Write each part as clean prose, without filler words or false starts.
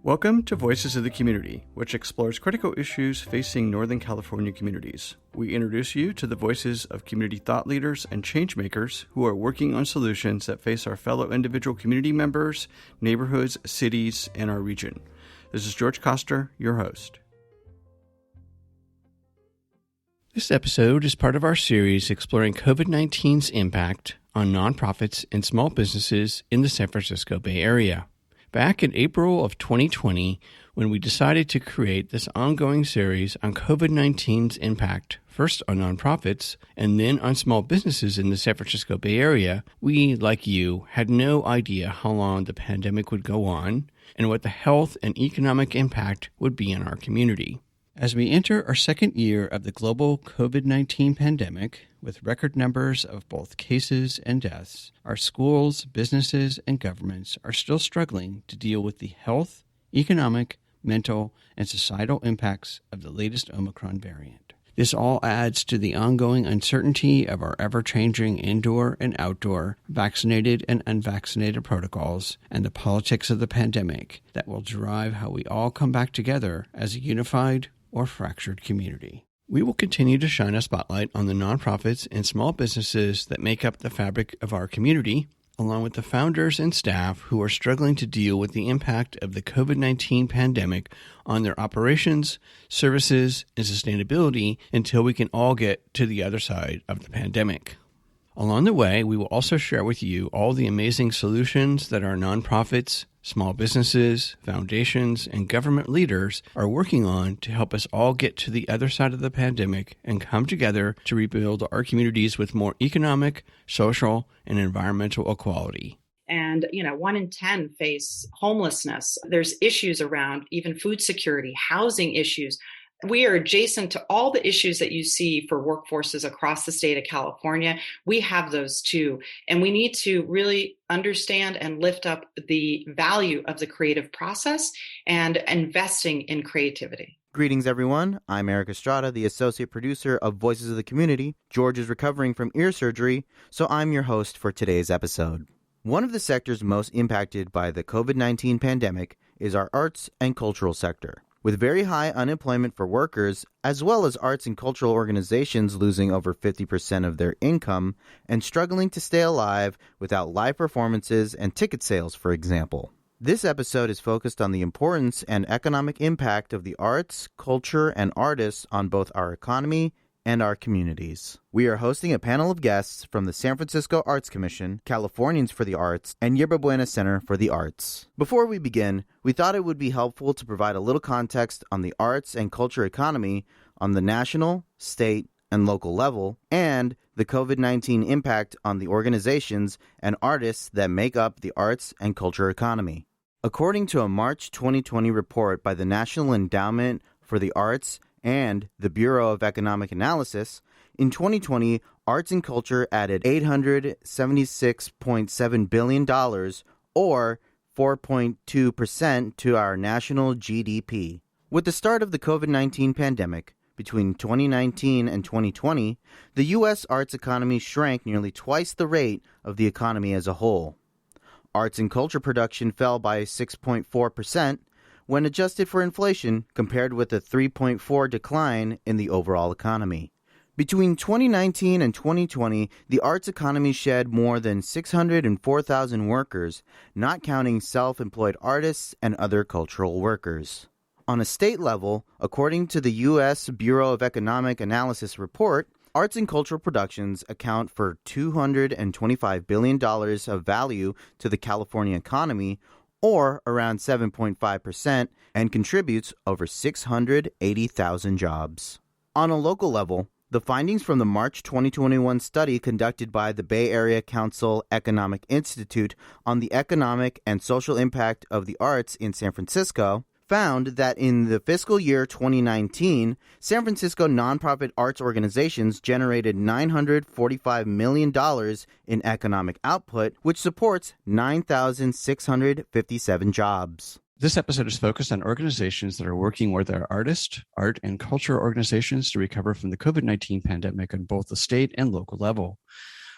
Welcome to Voices of the Community, which explores critical issues facing Northern California communities. We introduce you to the voices of community thought leaders and change makers who are working on solutions that face our fellow individual community members, neighborhoods, cities, and our region. This is George Koster, your host. This episode is part of our series exploring COVID-19's impact on nonprofits and small businesses in the San Francisco Bay Area. Back in April of 2020, when we decided to create this ongoing series on COVID-19's impact, first on nonprofits and then on small businesses in the San Francisco Bay Area, we, like you, had no idea how long the pandemic would go on and what the health and economic impact would be on our community. As we enter our second year of the global COVID-19 pandemic, with record numbers of both cases and deaths, our schools, businesses, and governments are still struggling to deal with the health, economic, mental, and societal impacts of the latest Omicron variant. This all adds to the ongoing uncertainty of our ever-changing indoor and outdoor, vaccinated and unvaccinated protocols, and the politics of the pandemic that will drive how we all come back together as a unified or fractured community. We will continue to shine a spotlight on the nonprofits and small businesses that make up the fabric of our community, along with the founders and staff who are struggling to deal with the impact of the COVID-19 pandemic on their operations, services, and sustainability until we can all get to the other side of the pandemic. Along the way, we will also share with you all the amazing solutions that our nonprofits, small businesses, foundations, and government leaders are working on to help us all get to the other side of the pandemic and come together to rebuild our communities with more economic, social, and environmental equality. And, 1 in 10 face homelessness. There's issues around even food security, housing issues. We are adjacent to all the issues that you see for workforces across the state of California. We have those too. And we need to really understand and lift up the value of the creative process and investing in creativity. Greetings, everyone. I'm Eric Estrada, the associate producer of Voices of the Community. George is recovering from ear surgery, so I'm your host for today's episode. One of the sectors most impacted by the COVID-19 pandemic is our arts and cultural sector. With very high unemployment for workers, as well as arts and cultural organizations losing over 50% of their income and struggling to stay alive without live performances and ticket sales, for example. This episode is focused on the importance and economic impact of the arts, culture, and artists on both our economy and our communities. We are hosting a panel of guests from the San Francisco Arts Commission, Californians for the Arts, and Yerba Buena Center for the Arts. Before we begin, we thought it would be helpful to provide a little context on the arts and culture economy on the national, state, and local level, and the COVID-19 impact on the organizations and artists that make up the arts and culture economy. According to a March 2020 report by the National Endowment for the Arts and the Bureau of Economic Analysis, in 2020, arts and culture added $876.7 billion, or 4.2% to our national GDP. With the start of the COVID-19 pandemic, between 2019 and 2020, the U.S. arts economy shrank nearly twice the rate of the economy as a whole. Arts and culture production fell by 6.4%, when adjusted for inflation, compared with a 3.4% decline in the overall economy. Between 2019 and 2020, the arts economy shed more than 604,000 workers, not counting self-employed artists and other cultural workers. On a state level, according to the U.S. Bureau of Economic Analysis report, arts and cultural productions account for $225 billion of value to the California economy, or around 7.5%, and contributes over 680,000 jobs. On a local level, the findings from the March 2021 study conducted by the Bay Area Council Economic Institute on the economic and social impact of the arts in San Francisco found that in the fiscal year 2019, San Francisco nonprofit arts organizations generated $945 million in economic output, which supports 9,657 jobs. This episode is focused on organizations that are working with our artists, art, and culture organizations to recover from the COVID-19 pandemic on both the state and local level.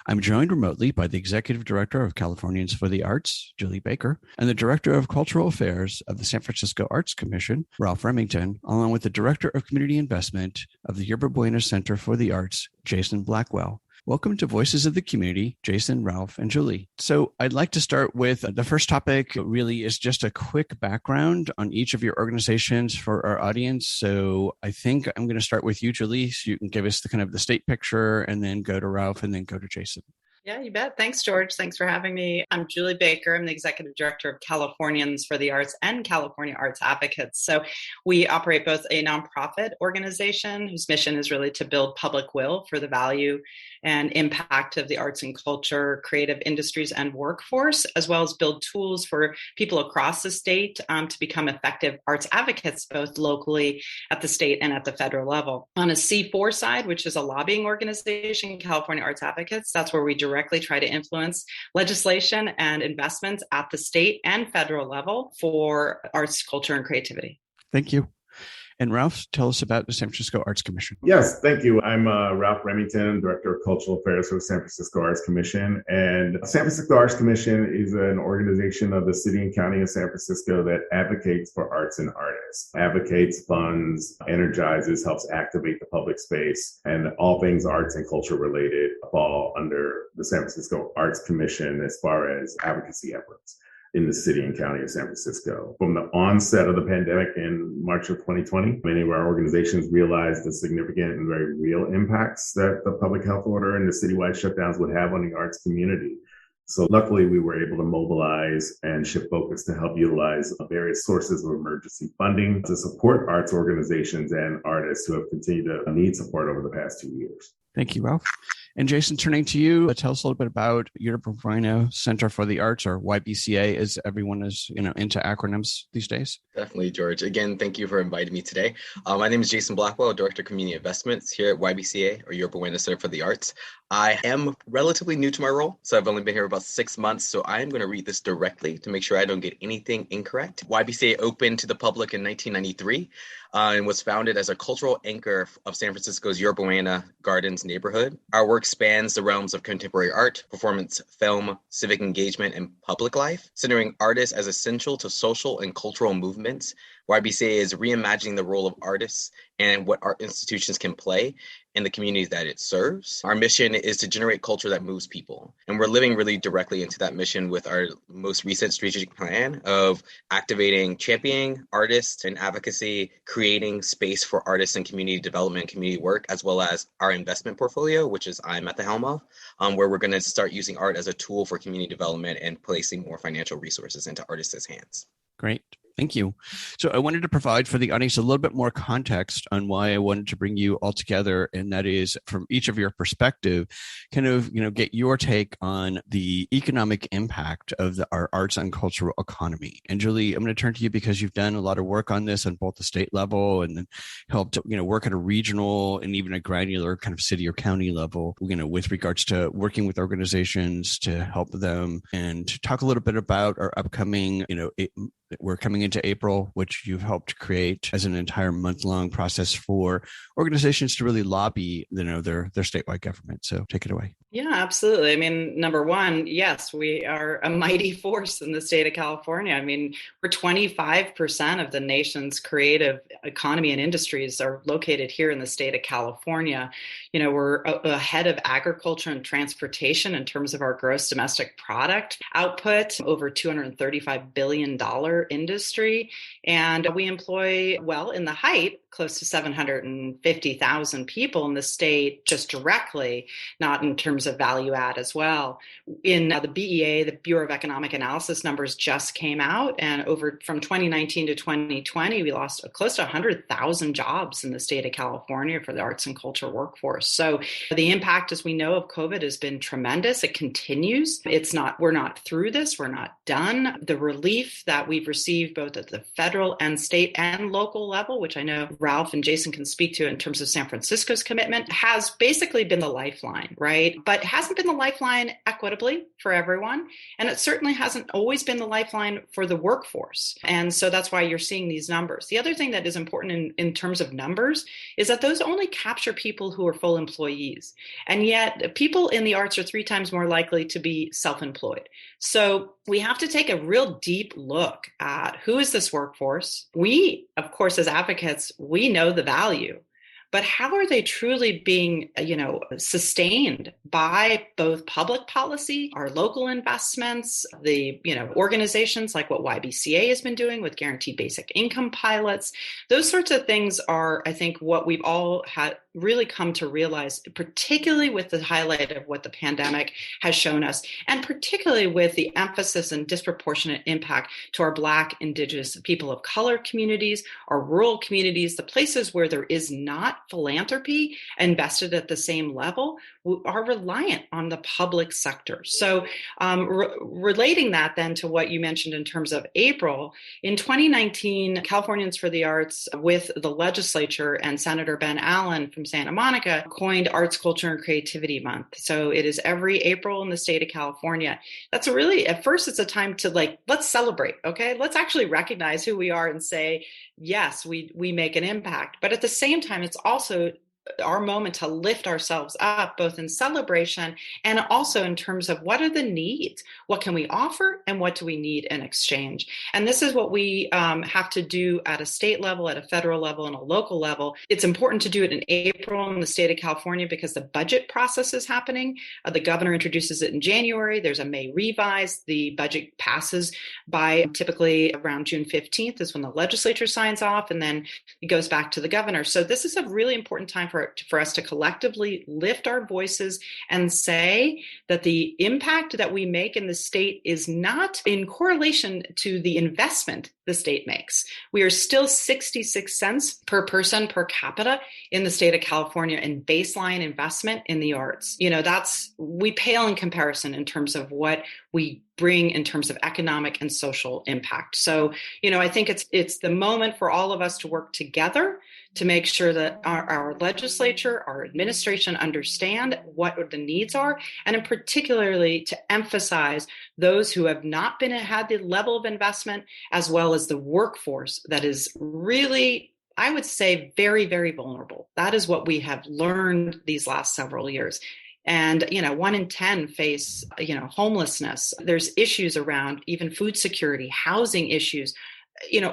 I'm joined remotely by the Executive Director of Californians for the Arts, Julie Baker, and the Director of Cultural Affairs of the San Francisco Arts Commission, Ralph Remington, along with the Director of Community Investment of the Yerba Buena Center for the Arts, Jason Blackwell. Welcome to Voices of the Community, Jason, Ralph, and Julie. So I'd like to start with the first topic really is just a quick background on each of your organizations for our audience. So I think I'm going to start with you, Julie, so you can give us the kind of the state picture and then go to Ralph and then go to Jason. Yeah, you bet. Thanks, George. Thanks for having me. I'm Julie Baker. I'm the Executive Director of Californians for the Arts and California Arts Advocates. So we operate both a nonprofit organization whose mission is really to build public will for the value and impact of the arts and culture, creative industries, and workforce, as well as build tools for people across the state to become effective arts advocates, both locally at the state and at the federal level. On a C4 side, which is a lobbying organization, California Arts Advocates, that's where we directly try to influence legislation and investments at the state and federal level for arts, culture, and creativity. Thank you. And Ralph, tell us about the San Francisco Arts Commission. Yes, thank you. I'm Ralph Remington, Director of Cultural Affairs for the San Francisco Arts Commission. And San Francisco Arts Commission is an organization of the city and county of San Francisco that advocates for arts and artists, advocates, funds, energizes, helps activate the public space, and all things arts and culture related fall under the San Francisco Arts Commission as far as advocacy efforts in the city and county of San Francisco. From the onset of the pandemic in March of 2020, many of our organizations realized the significant and very real impacts that the public health order and the citywide shutdowns would have on the arts community. So luckily, we were able to mobilize and shift focus to help utilize various sources of emergency funding to support arts organizations and artists who have continued to need support over the past 2 years. Thank you, Ralph. And Jason, turning to you, tell us a little bit about Yerba Buena Center for the Arts, or YBCA, as everyone is into acronyms these days. Definitely, George. Again, thank you for inviting me today. My name is Jason Blackwell, Director of Community Investments here at YBCA, or Yerba Buena Center for the Arts. I am relatively new to my role, so I've only been here about 6 months, so I am going to read this directly to make sure I don't get anything incorrect. YBCA opened to the public in 1993 and was founded as a cultural anchor of San Francisco's Yerba Buena Gardens neighborhood. Our work spans the realms of contemporary art, performance, film, civic engagement, and public life, centering artists as essential to social and cultural movements. YBCA is reimagining the role of artists and what art institutions can play in the communities that it serves. Our mission is to generate culture that moves people. And we're living really directly into that mission with our most recent strategic plan of activating, championing artists and advocacy, creating space for artists and community development, community work, as well as our investment portfolio, which is I'm at the helm of, where we're going to start using art as a tool for community development and placing more financial resources into artists' hands. Great. Thank you. So I wanted to provide for the audience a little bit more context on why I wanted to bring you all together. And that is from each of your perspective, kind of, get your take on the economic impact of our arts and cultural economy. And Julie, I'm going to turn to you because you've done a lot of work on this on both the state level and then helped, work at a regional and even a granular kind of city or county level, with regards to working with organizations to help them, and to talk a little bit about our upcoming, we're coming into April, which you've helped create as an entire month-long process for organizations to really lobby, their statewide government. So take it away. Yeah, absolutely. I mean, number one, yes, we are a mighty force in the state of California. I mean, we're 25% of the nation's creative economy and industries are located here in the state of California. We're ahead of agriculture and transportation in terms of our gross domestic product output, over $235 billion industry. And we employ, in the height, close to 750,000 people in the state just directly, not in terms of value add as well. In the BEA, the Bureau of Economic Analysis numbers just came out, and from 2019 to 2020, we lost close to 100,000 jobs in the state of California for the arts and culture workforce. So the impact, as we know, of COVID has been tremendous. It continues. We're not through this. We're not done. The relief that we've received both at the federal and state and local level, which I know Ralph and Jason can speak to in terms of San Francisco's commitment, has basically been the lifeline, right? But hasn't been the lifeline equitably for everyone. And it certainly hasn't always been the lifeline for the workforce. And so that's why you're seeing these numbers. The other thing that is important in terms of numbers is that those only capture people who are full employees. And yet people in the arts are 3 times more likely to be self-employed. So we have to take a real deep look at who is this workforce. We, of course, as advocates, we know the value, but how are they truly being, sustained by both public policy, our local investments, the, organizations like what YBCA has been doing with guaranteed basic income pilots. Those sorts of things are, I think, what we've all had really come to realize, particularly with the highlight of what the pandemic has shown us, and particularly with the emphasis and disproportionate impact to our Black, Indigenous, people of color communities, our rural communities, the places where there is not philanthropy invested at the same level, are reliant on the public sector. So relating that then to what you mentioned in terms of April, in 2019, Californians for the Arts with the legislature and Senator Ben Allen from Santa Monica coined Arts, Culture, and Creativity Month. So it is every April in the state of California. That's really, at first, it's a time to let's celebrate, okay? Let's actually recognize who we are and say, yes, we make an impact. But at the same time, it's also our moment to lift ourselves up, both in celebration and also in terms of what are the needs, what can we offer, and what do we need in exchange. And this is what we have to do at a state level, at a federal level, and a local level. It's important to do it in April in the state of California because the budget process is happening. The governor introduces it in January. There's a May revise. The budget passes by typically around June 15th is when the legislature signs off, and then it goes back to the governor. So this is a really important time for us to collectively lift our voices and say that the impact that we make in the state is not in correlation to the investment the state makes. We are still 66 cents per person per capita in the state of California in baseline investment in the arts. We pale in comparison in terms of what we bring in terms of economic and social impact. So, I think it's the moment for all of us to work together to make sure that our legislature, our administration understand what the needs are, and in particularly to emphasize those who have not had the level of investment, as well as the workforce that is really, I would say, very, very vulnerable. That is what we have learned these last several years. And, 1 in 10 face, homelessness. There's issues around even food security, housing issues.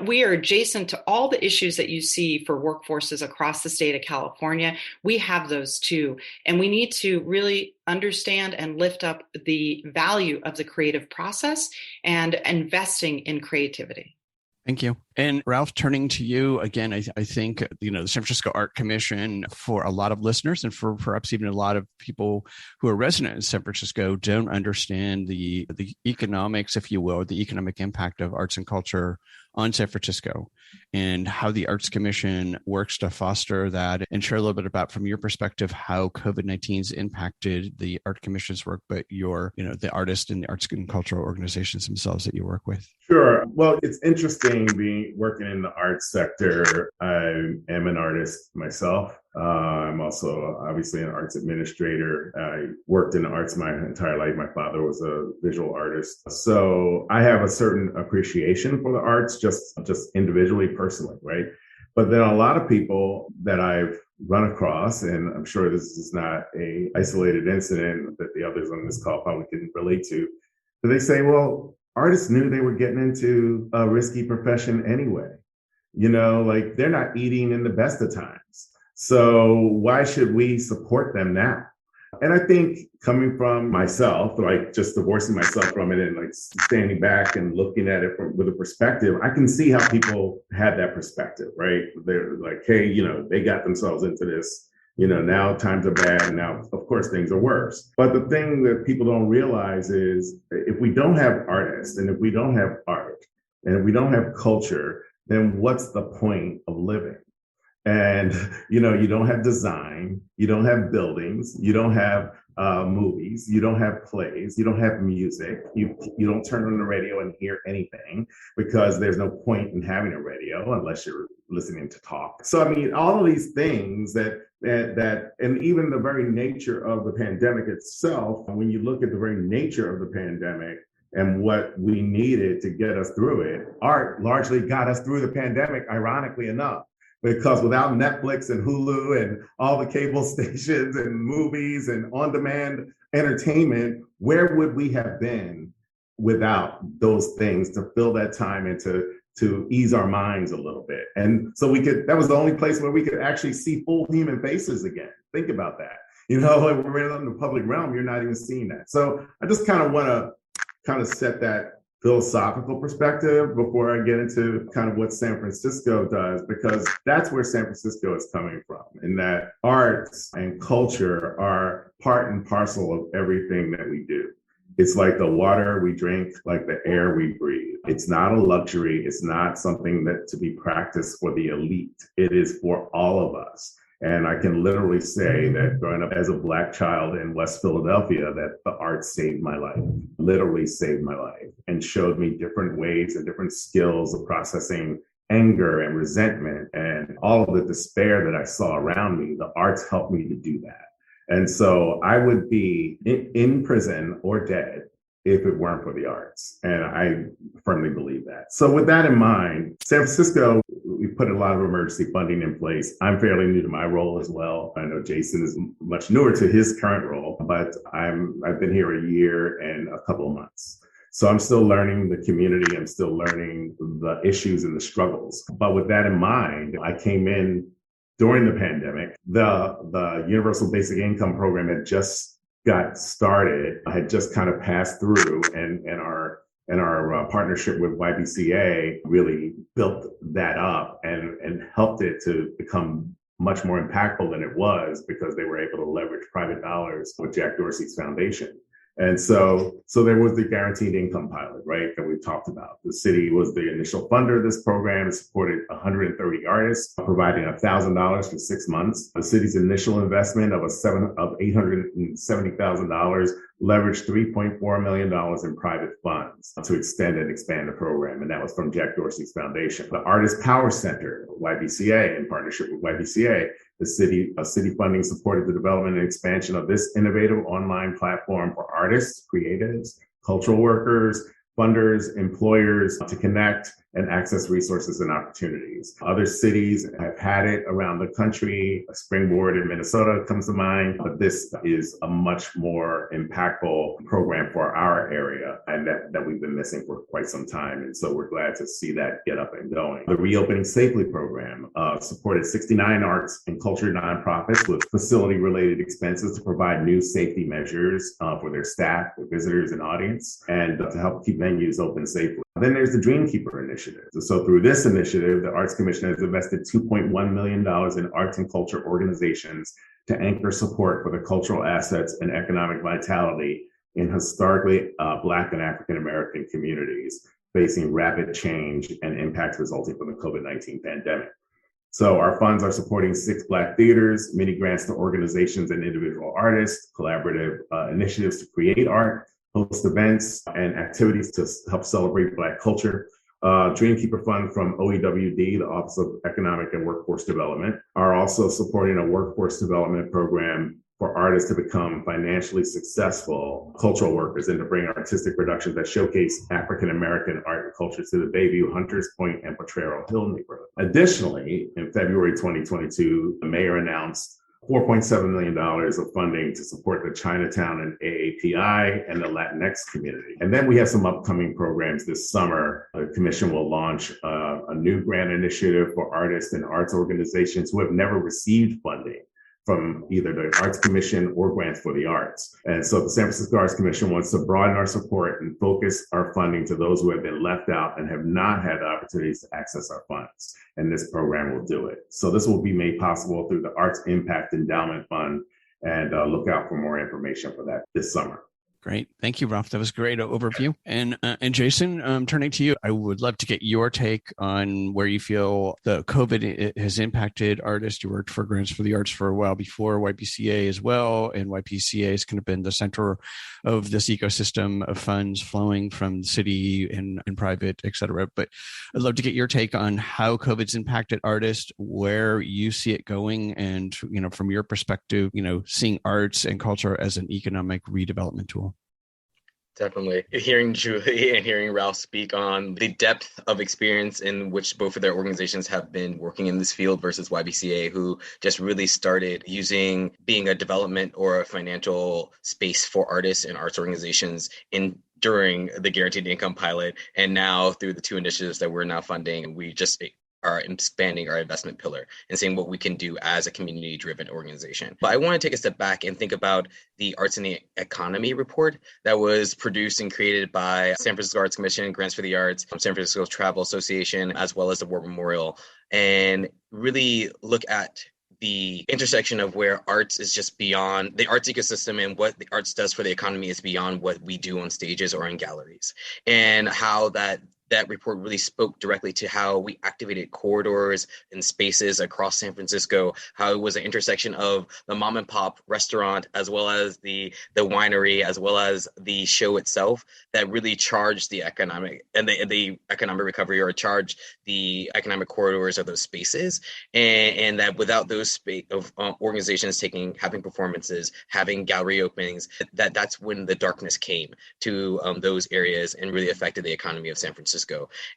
We are adjacent to all the issues that you see for workforces across the state of California. We have those too. And we need to really understand and lift up the value of the creative process and investing in creativity. Thank you. And Ralph, turning to you again, I think, the San Francisco Art Commission, for a lot of listeners and for perhaps even a lot of people who are resident in San Francisco, don't understand the economics, if you will, the economic impact of arts and culture on San Francisco and how the Arts Commission works to foster that, and share a little bit about, from your perspective, how COVID-19's impacted the Art Commission's work, but the artists and the arts and cultural organizations themselves that you work with. Sure. Well, it's interesting working in the arts sector. I am an artist myself. I'm also obviously an arts administrator. I worked in the arts my entire life. My father was a visual artist. So I have a certain appreciation for the arts, just individually, personally, right? But then a lot of people that I've run across, and I'm sure this is not a isolated incident that the others on this call probably can relate to, but they say, well, artists knew they were getting into a risky profession anyway. They're not eating in the best of times. So why should we support them now? And I think, coming from myself, just divorcing myself from it and standing back and looking at it with a perspective, I can see how people had that perspective, right? They're like, hey, they got themselves into this, now times are bad. And now, of course, things are worse. But the thing that people don't realize is, if we don't have artists, and if we don't have art, and if we don't have culture, then what's the point of living? And, you don't have design, you don't have buildings, you don't have movies, you don't have plays, you don't have music, you don't turn on the radio and hear anything because there's no point in having a radio unless you're listening to talk. So, I mean, all of these things and even the very nature of the pandemic itself, when you look at the very nature of the pandemic, and what we needed to get us through it, art largely got us through the pandemic, ironically enough. Because without Netflix and Hulu and all the cable stations and movies and on-demand entertainment, where would we have been without those things to fill that time and to ease our minds a little bit? And so that was the only place where we could actually see full human faces again. Think about that. Like we're in the public realm, you're not even seeing that. So I just kind of want to set that philosophical perspective before I get into kind of what San Francisco does, because that's where San Francisco is coming from, in that arts and culture are part and parcel of everything that we do. It's like the water we drink, like the air we breathe. It's not a luxury. It's not something that to be practiced for the elite. It is for all of us. And I can literally say that growing up as a Black child in West Philadelphia, that the arts saved my life, literally saved my life, and showed me different ways and different skills of processing anger and resentment and all of the despair that I saw around me. The arts helped me to do that. And so I would be in prison or dead if it weren't for the arts. And I firmly believe that. So with that in mind, San Francisco, we put a lot of emergency funding in place. I'm fairly new to my role as well. I know Jason is much newer to his current role, but I've been here a year and a couple of months. So I'm still learning the community. I'm still learning the issues and the struggles. But with that in mind, I came in during the pandemic. The Universal Basic Income program had just got started, had just kind of passed through, and our partnership with YBCA really built that up and helped it to become much more impactful than it was, because they were able to leverage private dollars with Jack Dorsey's foundation. And so there was the guaranteed income pilot, right, that we talked about. The city was the initial funder of this program. It supported 130 artists, providing $1,000 for 6 months. The city's initial investment of $870,000 leveraged $3.4 million in private funds to extend and expand the program. And that was from Jack Dorsey's foundation. The Artist Power Center, YBCA, in partnership with YBCA, the city funding supported the development and expansion of this innovative online platform for artists, creatives, cultural workers, funders, employers to connect and access resources and opportunities. Other cities have had it around the country. Springboard in Minnesota comes to mind, but this is a much more impactful program for our area, and that we've been missing for quite some time. And so we're glad to see that get up and going. The Reopening Safely program supported 69 arts and culture nonprofits with facility-related expenses to provide new safety measures for their staff, for visitors and audience, and to help keep venues open safely. Then there's the Dreamkeeper Initiative. So through this initiative, the Arts Commission has invested $2.1 million in arts and culture organizations to anchor support for the cultural assets and economic vitality in historically Black and African American communities facing rapid change and impacts resulting from the COVID-19 pandemic. So our funds are supporting 6 Black theaters, many grants to organizations and individual artists, collaborative initiatives to create art, host events and activities to help celebrate Black culture. Dreamkeeper Fund from OEWD, the Office of Economic and Workforce Development, are also supporting a workforce development program for artists to become financially successful cultural workers and to bring artistic productions that showcase African American art and culture to the Bayview, Hunters Point, and Potrero Hill neighborhood. Additionally, in February 2022, the mayor announced $4.7 million of funding to support the Chinatown and AAPI and the Latinx community. And then we have some upcoming programs this summer. The commission will launch a new grant initiative for artists and arts organizations who have never received funding from either the Arts Commission or Grants for the Arts. And so the San Francisco Arts Commission wants to broaden our support and focus our funding to those who have been left out and have not had the opportunities to access our funds. And this program will do it. So this will be made possible through the Arts Impact Endowment Fund, and look out for more information for that this summer. Great. Thank you, Ralph. That was a great overview. And Jason, turning to you, I would love to get your take on where you feel the COVID has impacted artists. You worked for Grants for the Arts for a while before YPCA as well, and YPCA has kind of been the center of this ecosystem of funds flowing from the city and private, et cetera. But I'd love to get your take on how COVID's impacted artists, where you see it going, and from your perspective, seeing arts and culture as an economic redevelopment tool. Definitely. Hearing Julie and hearing Ralph speak on the depth of experience in which both of their organizations have been working in this field versus YBCA, who just really started being a development or a financial space for artists and arts organizations during the guaranteed income pilot. And now through the two initiatives that we're now funding, we just are expanding our investment pillar and seeing what we can do as a community-driven organization. But I want to take a step back and think about the Arts and the Economy report that was produced and created by San Francisco Arts Commission, Grants for the Arts, San Francisco Travel Association, as well as the War Memorial, and really look at the intersection of where arts is just beyond the arts ecosystem, and what the arts does for the economy is beyond what we do on stages or in galleries, and how that report really spoke directly to how we activated corridors and spaces across San Francisco, how it was an intersection of the mom and pop restaurant, as well as the winery, as well as the show itself, that really charged the economic and the economic recovery, or charged the economic corridors of those spaces. And that without those organizations having performances, having gallery openings, that's when the darkness came to those areas and really affected the economy of San Francisco.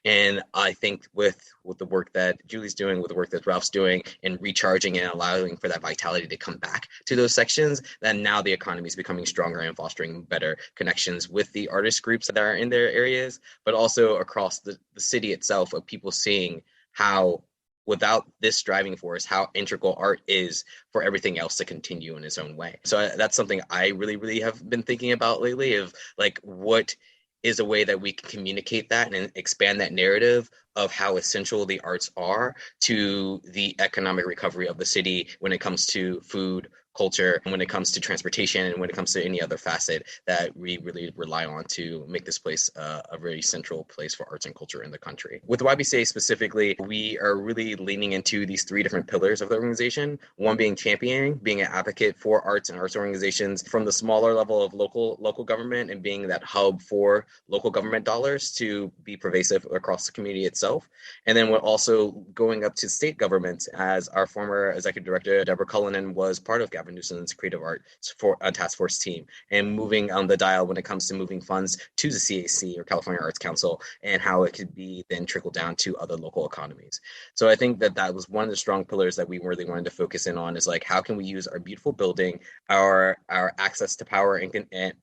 And I think with the work that Julie's doing, with the work that Ralph's doing, and recharging and allowing for that vitality to come back to those sections, then now the economy is becoming stronger and fostering better connections with the artist groups that are in their areas, but also across the city itself, of people seeing how, without this driving force, how integral art is for everything else to continue in its own way. So that's something I really, really have been thinking about lately, of like, what is a way that we can communicate that and expand that narrative of how essential the arts are to the economic recovery of the city when it comes to food, culture, and when it comes to transportation, and when it comes to any other facet that we really rely on to make this place a very central place for arts and culture in the country. With YBCA specifically, we are really leaning into these three different pillars of the organization. One being championing, being an advocate for arts and arts organizations from the smaller level of local government, and being that hub for local government dollars to be pervasive across the community itself. And then we're also going up to state governments, as our former executive director, Deborah Cullinan, was part of Gavin Newsom's creative art task force team, and moving on the dial when it comes to moving funds to the CAC, or California Arts Council, and how it could be then trickle down to other local economies. So I think that was one of the strong pillars that we really wanted to focus in on, is like, how can we use our beautiful building, our access to power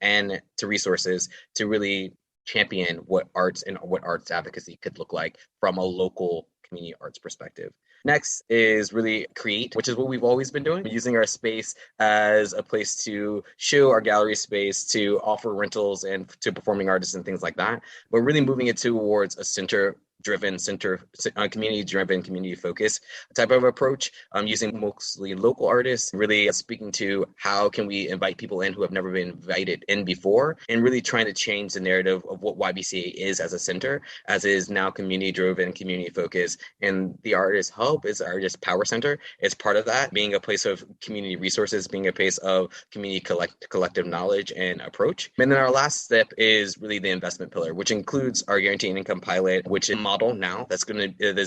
and to resources to really champion what arts and what arts advocacy could look like from a local community arts perspective. Next is really create, which is what we've always been doing, using our space as a place to show our gallery space, to offer rentals and to performing artists and things like that. But really moving it towards a community-driven, community-focused type of approach, using mostly local artists, really speaking to how can we invite people in who have never been invited in before, and really trying to change the narrative of what YBCA is as a center, as is now community-driven, community-focused, and the Artist Hub is our Artist Power Center. It's part of that, being a place of community resources, being a place of community collective knowledge and approach. And then our last step is really the investment pillar, which includes our guaranteed income pilot, which is model now that's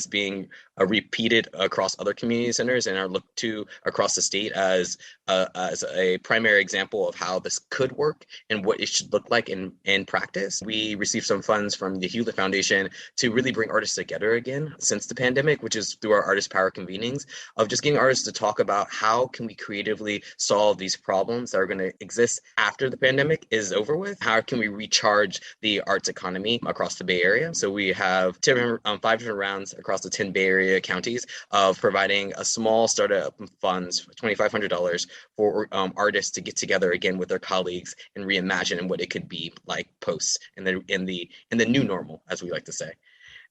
being repeated across other community centers, and are looked to across the state as a primary example of how this could work and what it should look like in practice. We received some funds from the Hewlett Foundation to really bring artists together again since the pandemic, which is through our Artist Power convenings, of just getting artists to talk about how can we creatively solve these problems that are going to exist after the pandemic is over with. How can we recharge the arts economy across the Bay Area? So we have 5 different rounds across the 10 Bay Area counties of providing a small startup funds, $2,500, for artists to get together again with their colleagues and reimagine what it could be like post in the new normal, as we like to say.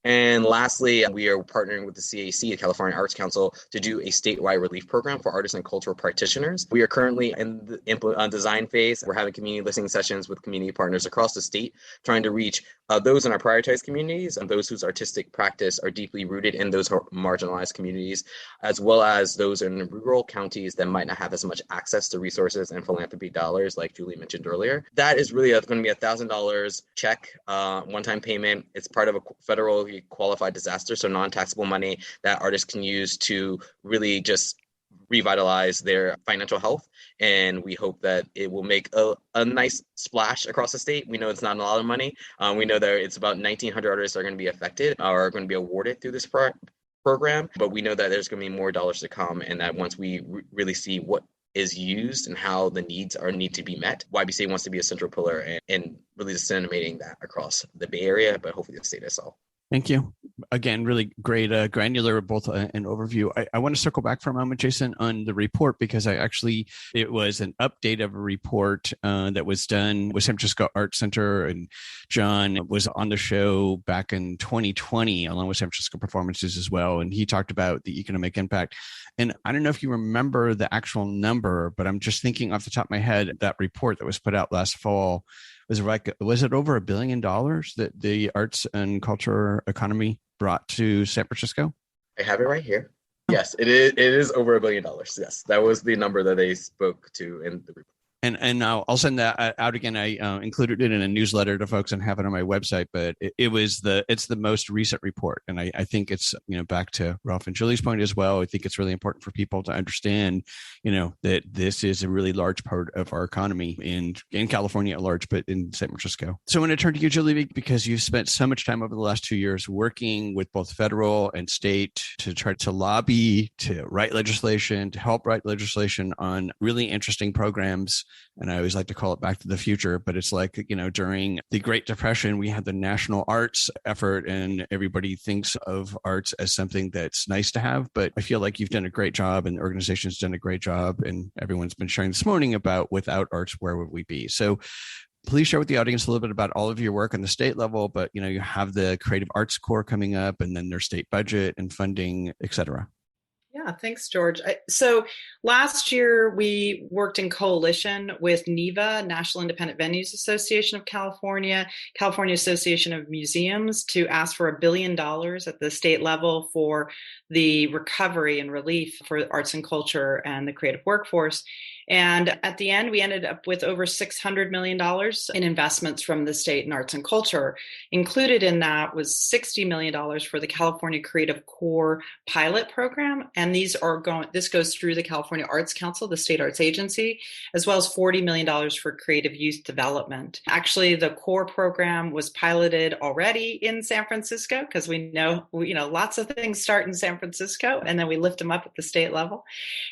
And lastly, we are partnering with the CAC, the California Arts Council, to do a statewide relief program for artists and cultural practitioners. We are currently in the design phase. We're having community listening sessions with community partners across the state, trying to reach those in our prioritized communities and those whose artistic practice are deeply rooted in those marginalized communities, as well as those in rural counties that might not have as much access to resources and philanthropy dollars, like Julie mentioned earlier. That is really going to be $1,000 check, one-time payment. It's part of a federally qualified disaster, so non-taxable money that artists can use to really just revitalize their financial health. And we hope that it will make a nice splash across the state. We know it's not a lot of money. We know that it's about 1,900 artists that are going to be affected or are going to be awarded through this program, but we know that there's going to be more dollars to come, and that once we really see what is used and how the needs need to be met, YBCA wants to be a central pillar and really disseminating that across the Bay Area, but hopefully the state as well. Thank you. Again, really great, granular, both an overview. I want to circle back for a moment, Jason, on the report, because it was an update of a report that was done with San Francisco Arts Center, and John was on the show back in 2020, along with San Francisco Performances as well. And he talked about the economic impact. And I don't know if you remember the actual number, but I'm just thinking off the top of my head, that report that was put out last fall, was it over $1 billion that the arts and culture economy brought to San Francisco? I have it right here. Yes, it is over $1 billion. Yes, that was the number that they spoke to in the report. And I'll send that out again. I included it in a newsletter to folks and have it on my website. But it's the most recent report, and I think it's back to Ralph and Julie's point as well. I think it's really important for people to understand that this is a really large part of our economy in California at large, but in San Francisco. So I'm going to turn to you, Julie, because you've spent so much time over the last 2 years working with both federal and state to try to lobby, to write legislation, to help write legislation on really interesting programs. And I always like to call it back to the future, but it's like, during the Great Depression, we had the national arts effort, and everybody thinks of arts as something that's nice to have. But I feel like you've done a great job, and the organization's done a great job, and everyone's been sharing this morning about without arts, where would we be? So please share with the audience a little bit about all of your work on the state level, but you have the Creative Arts Corps coming up, and then their state budget and funding, et cetera. Yeah, thanks, George. So last year, we worked in coalition with NIVA, National Independent Venues Association of California, California Association of Museums, to ask for $1 billion at the state level for the recovery and relief for arts and culture and the creative workforce. And at the end, we ended up with over $600 million in investments from the state in arts and culture. Included in that was $60 million for the California Creative Corps pilot program. And this goes through the California Arts Council, the state arts agency, as well as $40 million for creative youth development. Actually, the core program was piloted already in San Francisco, because we know lots of things start in San Francisco and then we lift them up at the state level.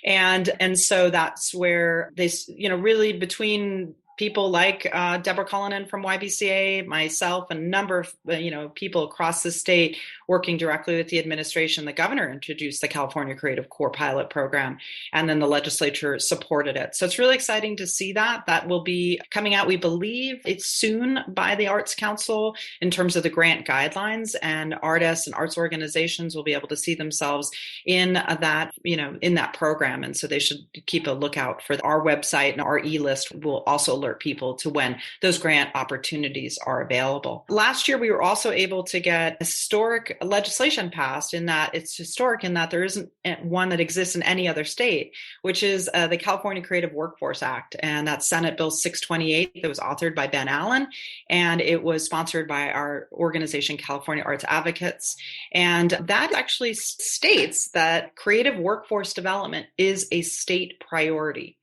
And so that's where they, really between people like Deborah Cullinan from YBCA, myself, and a number of people across the state working directly with the administration. The governor introduced the California Creative Corps pilot program, and then the legislature supported it. So it's really exciting to see that. That will be coming out, we believe, it's soon by the Arts Council in terms of the grant guidelines, and artists and arts organizations will be able to see themselves in that, in that program. And so they should keep a lookout for our website, and our e-list will also alert people to when those grant opportunities are available. Last year, we were also able to get historic legislation passed, in that it's historic in that there isn't one that exists in any other state, which is the California Creative Workforce Act. And that's Senate Bill 628 that was authored by Ben Allen, and it was sponsored by our organization, California Arts Advocates. And that actually states that creative workforce development is a state priority.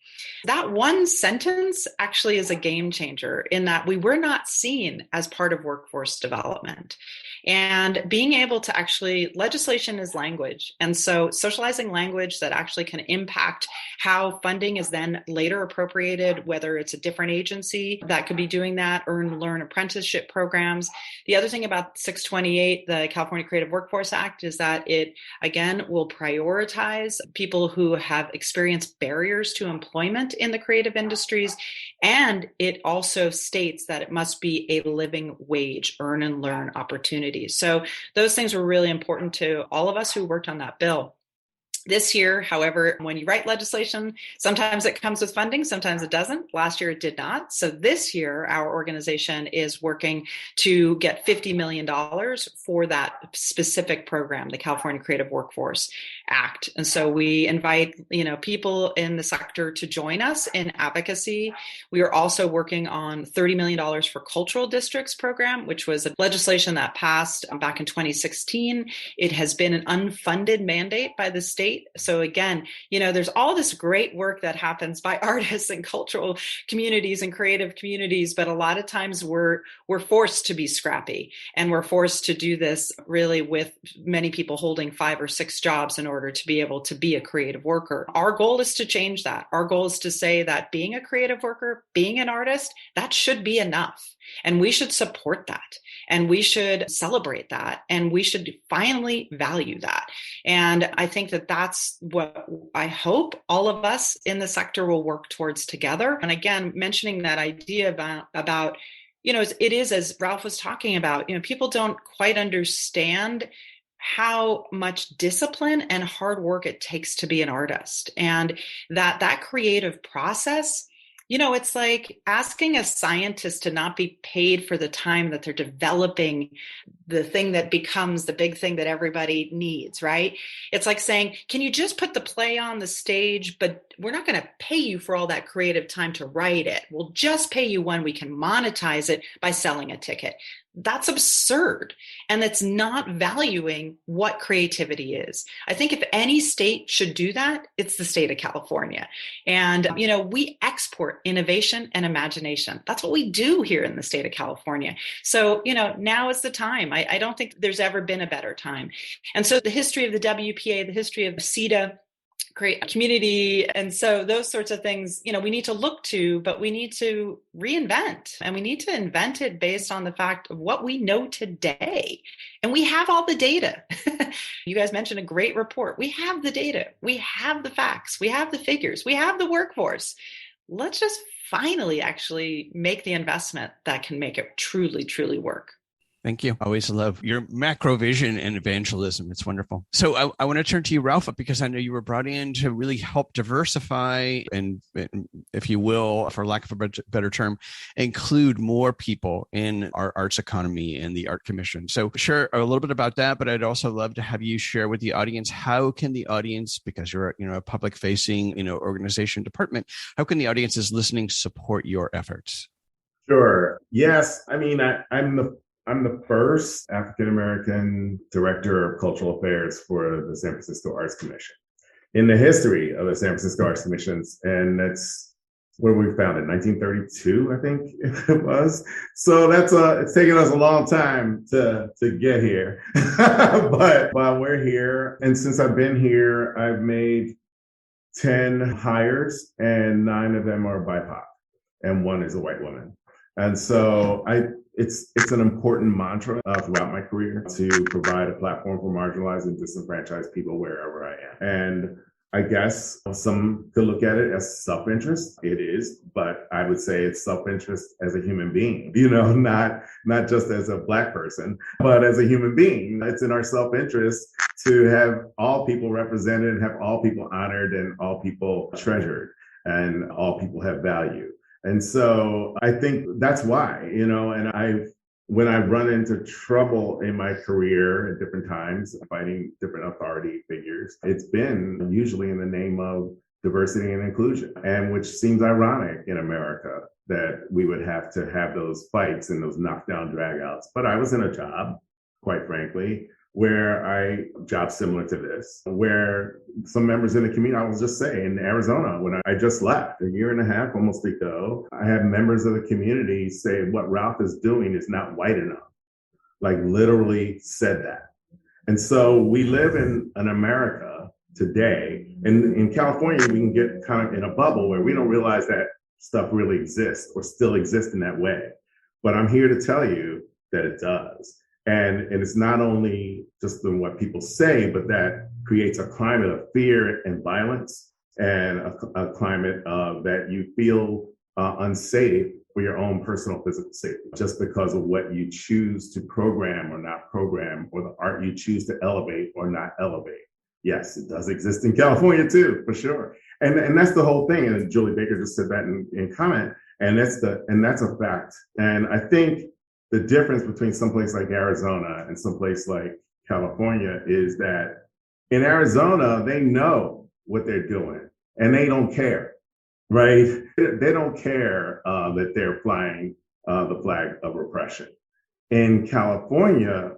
That one sentence actually is a game changer, in that we were not seen as part of workforce development. And being able to legislation is language. And so socializing language that actually can impact how funding is then later appropriated, whether it's a different agency that could be doing that, learn apprenticeship programs. The other thing about 628, the California Creative Workforce Act, is that it, again, will prioritize people who have experienced barriers to employment employment in the creative industries. And it also states that it must be a living wage, earn and learn opportunities. So those things were really important to all of us who worked on that bill. This year, however, when you write legislation, sometimes it comes with funding, sometimes it doesn't. Last year, it did not. So this year, our organization is working to get $50 million for that specific program, the California Creative Workforce Act. And so we invite, people in the sector to join us in advocacy. We are also working on $30 million for Cultural Districts program, which was a legislation that passed back in 2016. It has been an unfunded mandate by the state. So again, there's all this great work that happens by artists and cultural communities and creative communities, but a lot of times we're forced to be scrappy, and we're forced to do this really with many people holding 5 or 6 jobs in order to be able to be a creative worker. Our goal is to change that. Our goal is to say that being a creative worker, being an artist, that should be enough. And we should support that. And we should celebrate that. And we should finally value that. And I think that that's what I hope all of us in the sector will work towards together. And again, mentioning that idea about it is, as Ralph was talking about, people don't quite understand how much discipline and hard work it takes to be an artist. And that creative process, it's like asking a scientist to not be paid for the time that they're developing the thing that becomes the big thing that everybody needs, right? It's like saying, can you just put the play on the stage, but we're not going to pay you for all that creative time to write it. We'll just pay you when we can monetize it by selling a ticket. That's absurd. And that's not valuing what creativity is. I think if any state should do that, it's the state of California. And, we export innovation and imagination. That's what we do here in the state of California. So, now is the time. I don't think there's ever been a better time. And so the history of the WPA, the history of CETA, create a community. And so those sorts of things, we need to look to, but we need to reinvent, and we need to invent it based on the fact of what we know today. And we have all the data. You guys mentioned a great report. We have the data. We have the facts. We have the figures. We have the workforce. Let's just finally actually make the investment that can make it truly, truly work. Thank you. I always love your macro vision and evangelism. It's wonderful. So I want to turn to you, Ralph, because I know you were brought in to really help diversify and, if you will, for lack of a better term, include more people in our arts economy and the Art Commission. So share a little bit about that, but I'd also love to have you share with the audience, how can the audience, because you're a public facing organization department, how can the audiences listening support your efforts? Sure. Yes. I mean, I'm the first African-American director of cultural affairs for the San Francisco Arts Commission in the history of the San Francisco Arts Commissions. And that's where we founded, 1932, I think it was. So it's taken us a long time to get here. But while we're here, and since I've been here, I've made 10 hires, and 9 of them are BIPOC, and 1 is a white woman. And so it's an important mantra throughout my career to provide a platform for marginalized and disenfranchised people wherever I am. And I guess some could look at it as self-interest. It is, but I would say it's self-interest as a human being, not just as a Black person, but as a human being. It's in our self-interest to have all people represented, have all people honored, and all people treasured, and all people have value. And so I think that's why, when I run into trouble in my career at different times, fighting different authority figures, it's been usually in the name of diversity and inclusion, and which seems ironic in America that we would have to have those fights and those knockdown dragouts. But I was in a job, quite frankly, jobs similar to this, where some members in the community, I will just say in Arizona, when I just left a year and a half almost ago, I had members of the community say what Ralph is doing is not white enough, like literally said that. And so we live in an America today, and in California, we can get kind of in a bubble where we don't realize that stuff really exists or still exists in that way. But I'm here to tell you that it does. And it's not only just in what people say, but that creates a climate of fear and violence and a climate that you feel unsafe for your own personal physical safety, just because of what you choose to program or not program, or the art you choose to elevate or not elevate. Yes, it does exist in California too, for sure. And that's the whole thing. And Julie Baker just said that in comment, and that's a fact. And I think the difference between someplace like Arizona and someplace like California is that in Arizona, they know what they're doing and they don't care, right? They don't care that they're flying the flag of repression. In California,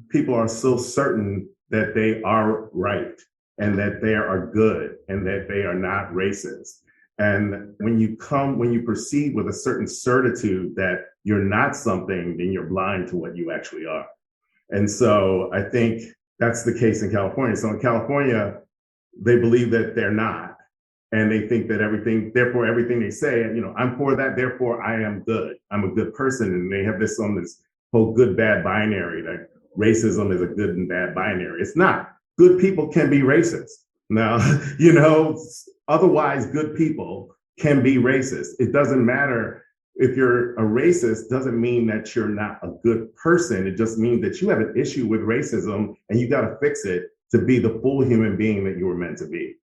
people are so certain that they are right and that they are good and that they are not racist. And when you proceed with a certain certitude that you're not something, then you're blind to what you actually are. And so I think that's the case in California. So in California, they believe that they're not. And they think that therefore everything they say, I'm for that, therefore I am good. I'm a good person. And they have this whole good, bad binary, that racism is a good and bad binary. It's not. Good people can be racist. Now, otherwise good people can be racist. It doesn't matter if you're a racist, doesn't mean that you're not a good person. It just means that you have an issue with racism and you got to fix it to be the full human being that you were meant to be.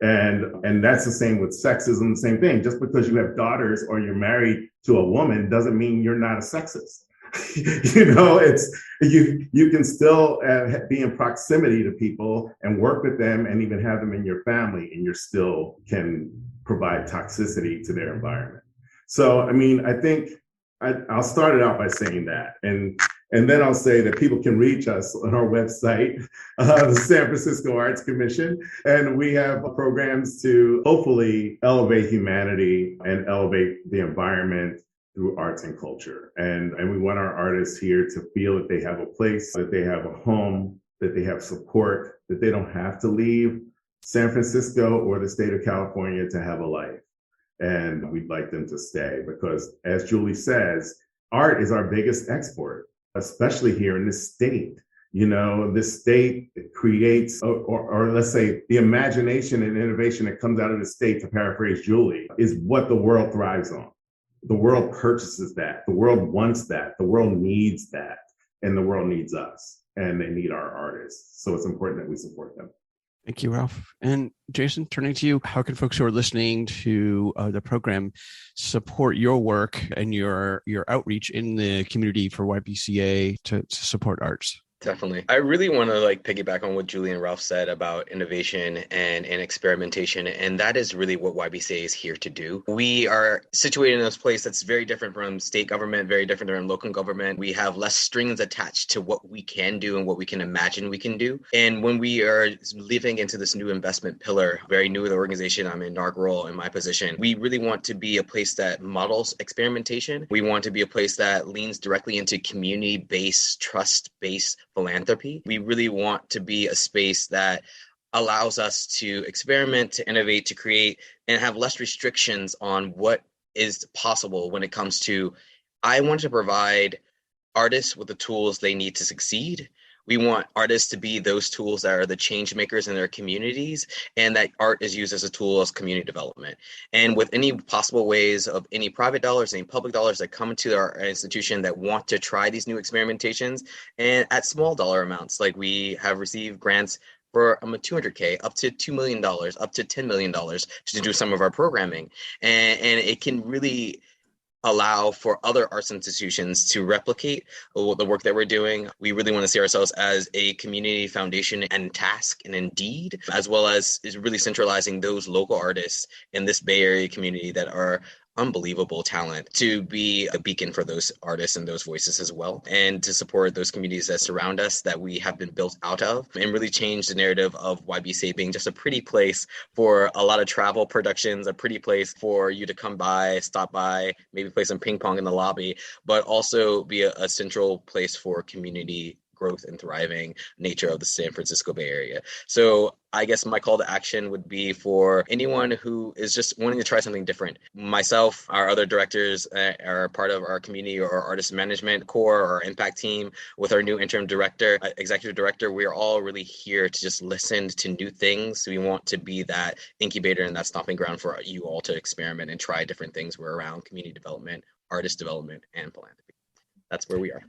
And that's the same with sexism, the same thing. Just because you have daughters or you're married to a woman doesn't mean you're not a sexist. It's you can still be in proximity to people and work with them and even have them in your family, and you still can provide toxicity to their environment. So, I think I'll start it out by saying that. And then I'll say that people can reach us on our website, the San Francisco Arts Commission, and we have programs to hopefully elevate humanity and elevate the environment through arts and culture. And we want our artists here to feel that they have a place, that they have a home, that they have support, that they don't have to leave San Francisco or the state of California to have a life. And we'd like them to stay because, as Julie says, art is our biggest export, especially here in this state. This state creates, or let's say the imagination and innovation that comes out of the state, to paraphrase Julie, is what the world thrives on. The world purchases that. The world wants that. The world needs that. And the world needs us. And they need our artists. So it's important that we support them. Thank you, Ralph. And Jason, turning to you, how can folks who are listening to the program support your work and your outreach in the community for YBCA to support arts? Definitely. I really want to piggyback on what Julie and Ralph said about innovation and experimentation. And that is really what YBCA is here to do. We are situated in a place that's very different from state government, very different from local government. We have less strings attached to what we can do and what we can imagine we can do. And when we are living into this new investment pillar, very new to the organization, I'm inaugural in my position, we really want to be a place that models experimentation. We want to be a place that leans directly into community-based, trust-based philanthropy. We really want to be a space that allows us to experiment, to innovate, to create, and have less restrictions on what is possible when it comes to, I want to provide artists with the tools they need to succeed. We want artists to be those tools that are the change makers in their communities, and that art is used as a tool as community development. And with any possible ways of any private dollars, any public dollars that come to our institution that want to try these new experimentations, and at small dollar amounts, like we have received grants for $200K, up to $2 million, up to $10 million to do some of our programming. And it can really allow for other arts institutions to replicate the work that we're doing. We really want to see ourselves as a community foundation and task and indeed, as well as is really centralizing those local artists in this Bay Area community that are unbelievable talent, to be a beacon for those artists and those voices as well, and to support those communities that surround us that we have been built out of, and really change the narrative of YBCA being just a pretty place for a lot of travel productions, a pretty place for you to come by, stop by, maybe play some ping pong in the lobby, but also be a central place for community growth and thriving nature of the San Francisco Bay Area. So I guess my call to action would be for anyone who is just wanting to try something different. Myself, our other directors are part of our community or artist management core or impact team with our new interim director, executive director. We are all really here to just listen to new things. We want to be that incubator and that stomping ground for you all to experiment and try different things. We're around community development, artist development, and philanthropy. That's where we are.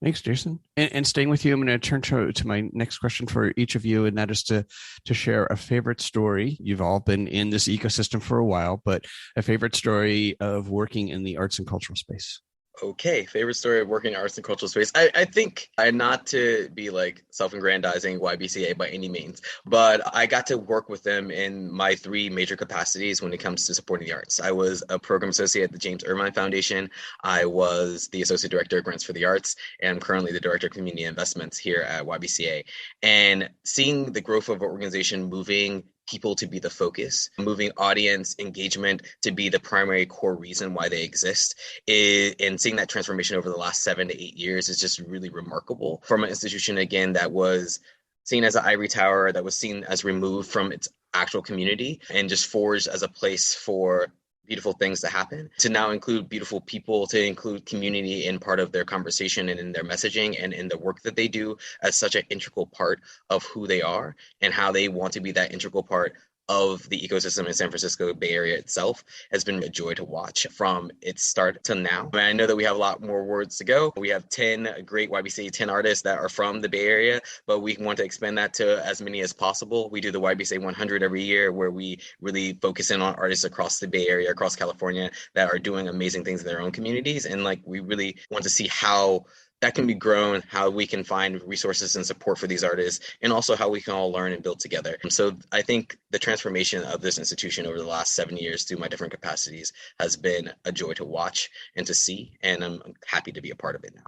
Thanks, Jason. And staying with you, I'm going to turn to my next question for each of you, and that is to share a favorite story. You've all been in this ecosystem for a while, but a favorite story of working in the arts and cultural space. Okay, favorite story of working in arts and cultural space. I think, not to be like self-aggrandizing YBCA by any means, but I got to work with them in my three major capacities when it comes to supporting the arts. I was a program associate at the James Irvine Foundation. I was the associate director of grants for the arts, and I'm currently the director of community investments here at YBCA. And seeing the growth of an organization moving people to be the focus, moving audience engagement to be the primary core reason why they exist, and seeing that transformation over the last 7 to 8 years is just really remarkable from an institution, again, that was seen as an ivory tower, that was seen as removed from its actual community and just forged as a place for beautiful things to happen, to now include beautiful people, to include community in part of their conversation and in their messaging and in the work that they do as such an integral part of who they are and how they want to be that integral part of the ecosystem in San Francisco Bay Area itself has been a joy to watch from its start to now. I know that we have a lot more words to go. We have 10 great YBCA 10 artists that are from the Bay Area, but we want to expand that to as many as possible. We do the YBCA 100 every year where we really focus in on artists across the Bay Area, across California that are doing amazing things in their own communities. And we really want to see how that can be grown, how we can find resources and support for these artists, and also how we can all learn and build together. And so I think the transformation of this institution over the last 7 years through my different capacities has been a joy to watch and to see, and I'm happy to be a part of it now.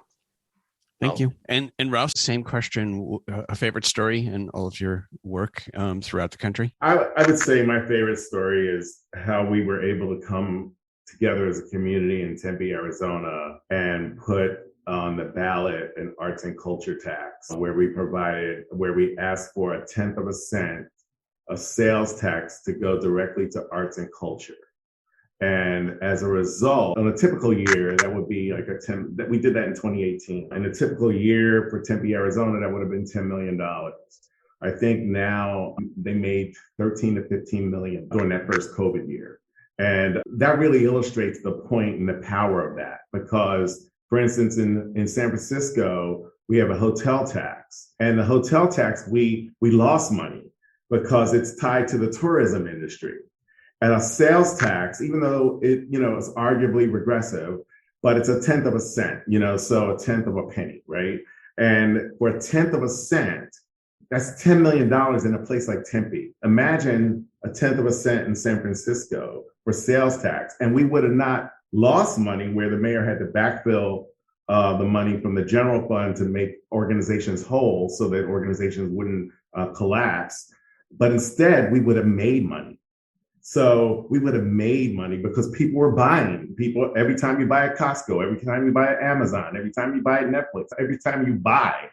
Thank you. And Ralph, same question, a favorite story in all of your work throughout the country? I would say my favorite story is how we were able to come together as a community in Tempe, Arizona, and put on the ballot an arts and culture tax, where we asked for 1/10 of a cent of sales tax to go directly to arts and culture. And as a result, on a typical year, that would be like that we did that in 2018. In a typical year for Tempe, Arizona, that would have been $10 million. I think now they made 13 to 15 million during that first COVID year. And that really illustrates the point and the power of that, because for instance, in San Francisco, we have a hotel tax, and the hotel tax, we lost money because it's tied to the tourism industry. And a sales tax, even though it, is arguably regressive, but it's 1/10 of a cent, so 1/10 of a penny, right? And for 1/10 of a cent, that's $10 million in a place like Tempe. Imagine 1/10 of a cent in San Francisco for sales tax, and we would have not lost money where the mayor had to backfill the money from the general fund to make organizations whole so that organizations wouldn't collapse. But instead, we would have made money. So we would have made money because people were buying. People, every time you buy at Costco, every time you buy at Amazon, every time you buy at Netflix, every time you buy,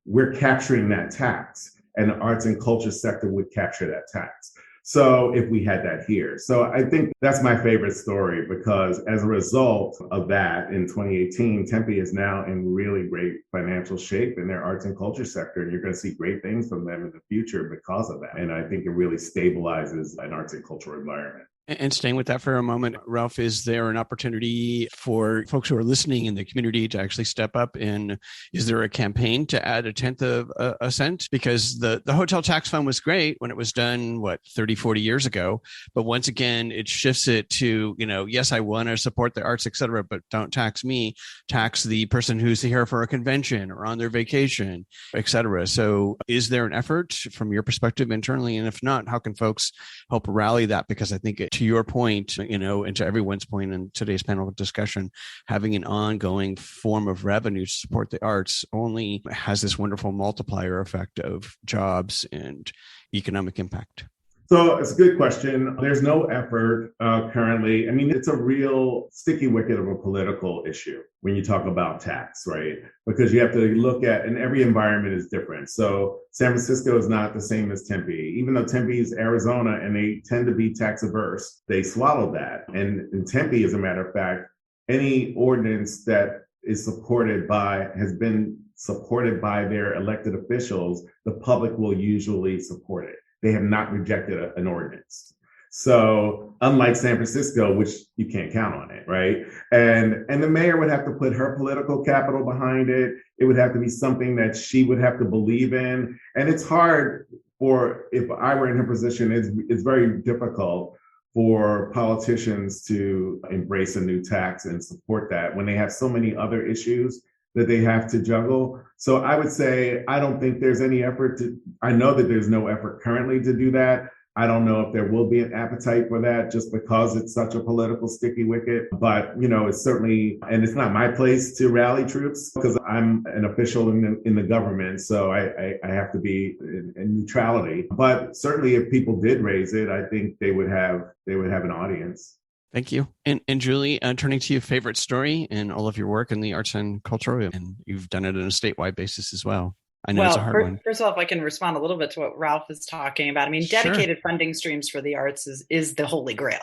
we're capturing that tax. And the arts and culture sector would capture that tax. So if we had that here. So I think that's my favorite story, because as a result of that in 2018, Tempe is now in really great financial shape in their arts and culture sector. And you're going to see great things from them in the future because of that. And I think it really stabilizes an arts and cultural environment. And staying with that for a moment, Ralph, is there an opportunity for folks who are listening in the community to actually step up? And is there a campaign to add 1/10 of a cent? Because the hotel tax fund was great when it was done, 30, 40 years ago. But once again, it shifts it to, yes, I want to support the arts, et cetera, but don't tax me, tax the person who's here for a convention or on their vacation, et cetera. So is there an effort from your perspective internally? And if not, how can folks help rally that? Because I think to your point, and to everyone's point in today's panel discussion, having an ongoing form of revenue to support the arts only has this wonderful multiplier effect of jobs and economic impact. So it's a good question. There's no effort currently. I mean, it's a real sticky wicket of a political issue when you talk about tax, right? Because you have to look at, and every environment is different. So San Francisco is not the same as Tempe, even though Tempe is Arizona and they tend to be tax averse. They swallowed that. And in Tempe, as a matter of fact, any ordinance that is has been supported by their elected officials, the public will usually support it. They have not rejected an ordinance. So unlike San Francisco, which you can't count on it, right? And the mayor would have to put her political capital behind it. It would have to be something that she would have to believe in. And it's hard if I were in her position, it's very difficult for politicians to embrace a new tax and support that when they have so many other issues that they have to juggle. So I would say, I don't think there's any effort I know that there's no effort currently to do that. I don't know if there will be an appetite for that just because it's such a political sticky wicket. But, it's certainly, and it's not my place to rally troops because I'm an official in the government. So I have to be in neutrality. But certainly if people did raise it, I think they would have an audience. Thank you. And Julie, turning to your favorite story in all of your work in the arts and culture, and you've done it on a statewide basis as well. I know it's a hard one. First of all, if I can respond a little bit to what Ralph is talking about. I mean, dedicated funding streams for the arts is the holy grail.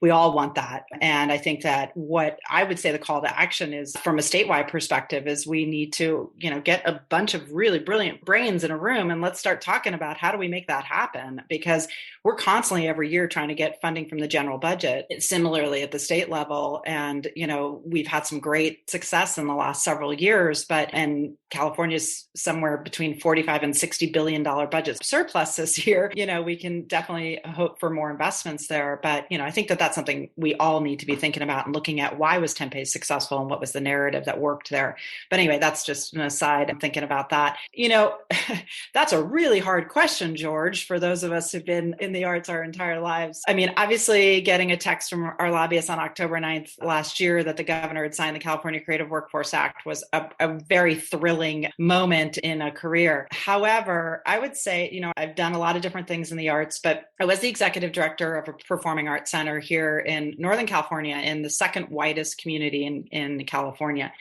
We all want that. And I think that what I would say the call to action is from a statewide perspective is we need to, get a bunch of really brilliant brains in a room and let's start talking about how do we make that happen? Because we're constantly every year trying to get funding from the general budget, similarly at the state level. And, we've had some great success in the last several years, and California's somewhere between $45 and $60 billion budget surplus this year. We can definitely hope for more investments there. But, I think that that's something we all need to be thinking about and looking at why was Tempe successful and what was the narrative that worked there. But anyway, that's just an aside. I'm thinking about that. That's a really hard question, George, for those of us who've been in the arts our entire lives. I mean, obviously getting a text from our lobbyists on October 9th last year that the governor had signed the California Creative Workforce Act was a very thrilling moment in a career. However, I would say, I've done a lot of different things in the arts, but I was the executive director of a performing arts center here in Northern California, in the second whitest community in California.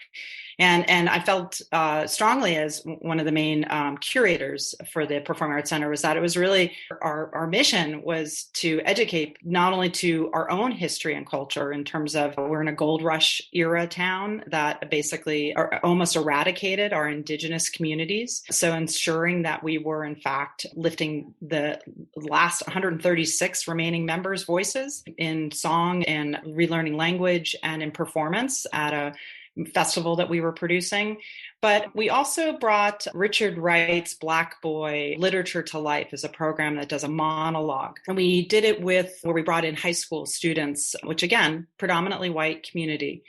And I felt strongly as one of the main curators for the Performing Arts Center was that it was really our mission was to educate not only to our own history and culture in terms of we're in a gold rush era town that basically almost eradicated our indigenous communities. So ensuring that we were in fact lifting the last 136 remaining members' voices in song and relearning language and in performance at a festival that we were producing. But we also brought Richard Wright's Black Boy Literature to Life as a program that does a monologue. And we did it where we brought in high school students, which again, predominantly white community.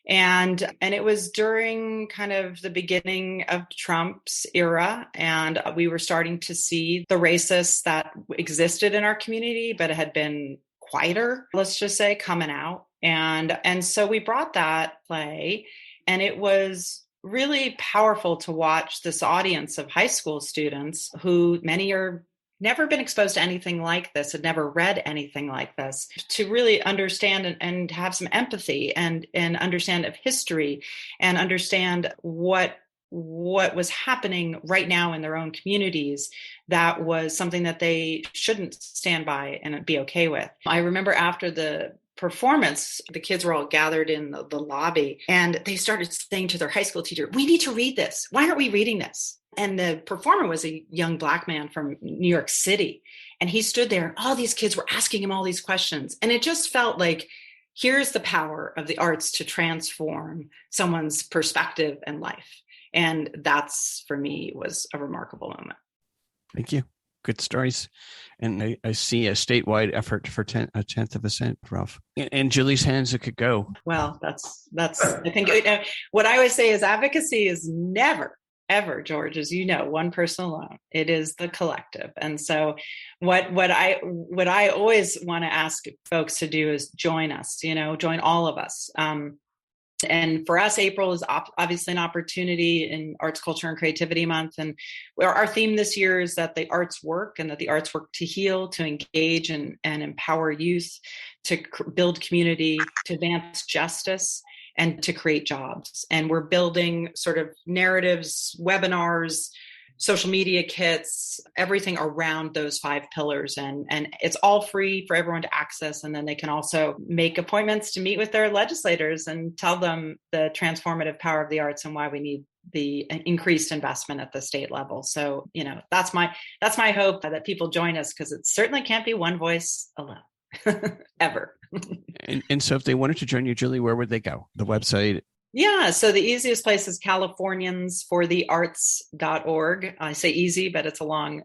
And it was during kind of the beginning of Trump's era. And we were starting to see the racists that existed in our community, but it had been quieter, let's just say, coming out. And so we brought that play, and it was really powerful to watch this audience of high school students who many are never been exposed to anything like this, had never read anything like this, to really understand and have some empathy and understand of history and understand what was happening right now in their own communities. That was something that they shouldn't stand by and be okay with. I remember after the performance, the kids were all gathered in the lobby and they started saying to their high school teacher, "We need to read this. Why aren't we reading this?" And the performer was a young Black man from New York City. And he stood there and all these kids were asking him all these questions. And it just felt like, here's the power of the arts to transform someone's perspective and life. And that's, for me, was a remarkable moment. Thank you. Good stories. And I see a statewide effort for a tenth of a cent, Ralph. In Julie's hands, it could go. Well, that's I think what I always say is advocacy is never, ever, George, as you know, one person alone. It is the collective. And so what I always want to ask folks to do is join us, join all of us. And for us, April is obviously an opportunity in Arts, Culture, and Creativity Month. And our theme this year is that the arts work, and that the arts work to heal, to engage and empower youth, to build community, to advance justice, and to create jobs. And we're building sort of narratives, webinars, social media kits, everything around those 5 pillars. And it's all free for everyone to access. And then they can also make appointments to meet with their legislators and tell them the transformative power of the arts and why we need the increased investment at the state level. So, that's my hope, that people join us, because it certainly can't be one voice alone. Ever. And so if they wanted to join you, Julie, where would they go? The website? Yeah, so the easiest place is californiansforthearts.org. I say easy, but it's a long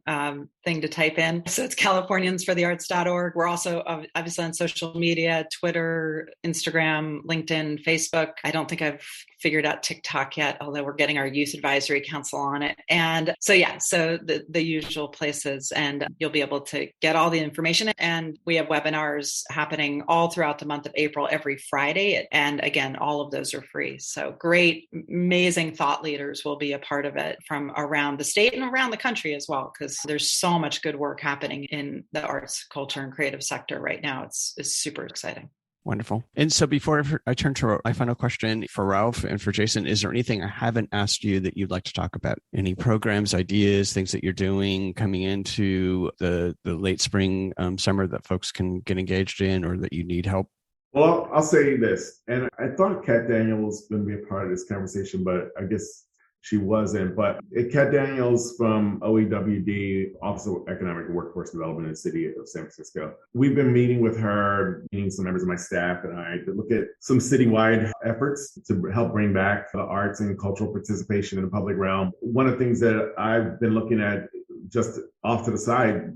thing to type in. So it's californiansforthearts.org. We're also obviously on social media, Twitter, Instagram, LinkedIn, Facebook. I don't think I've figured out TikTok yet, although we're getting our youth advisory council on it. And so, so the usual places, and you'll be able to get all the information. And we have webinars happening all throughout the month of April, every Friday. And again, all of those are free. So great, amazing thought leaders will be a part of it from around the state and around the country as well, because there's so much good work happening in the arts, culture, and creative sector right now. It's super exciting. Wonderful. And so before I turn to my final question for Ralph and for Jason, is there anything I haven't asked you that you'd like to talk about? Any programs, ideas, things that you're doing coming into the late spring, summer that folks can get engaged in, or that you need help? Well, I'll say this, and I thought Kat Daniels was going to be a part of this conversation, but I guess she wasn't. But Kat Daniels from OEWD, Office of Economic and Workforce Development in the city of San Francisco. We've been meeting with her, meeting some members of my staff and I, to look at some citywide efforts to help bring back the arts and cultural participation in the public realm. One of the things that I've been looking at just off to the side,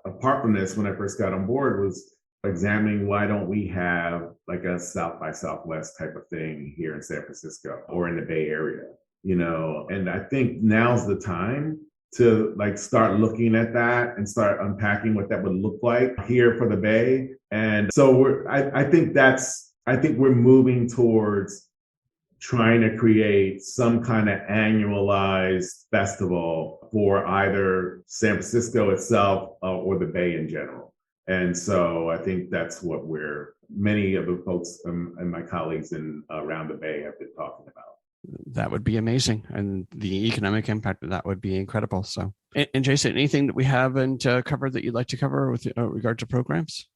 apart from this, when I first got on board, was examining why don't we have like a South by Southwest type of thing here in San Francisco or in the Bay Area, and I think now's the time to start looking at that and start unpacking what that would look like here for the Bay. And so I think we're moving towards trying to create some kind of annualized festival for either San Francisco itself or the Bay in general. And so I think that's what many of the folks and my colleagues around the Bay have been talking about. That would be amazing. And the economic impact of that would be incredible. So, and Jason, anything that we haven't covered that you'd like to cover with regard to programs?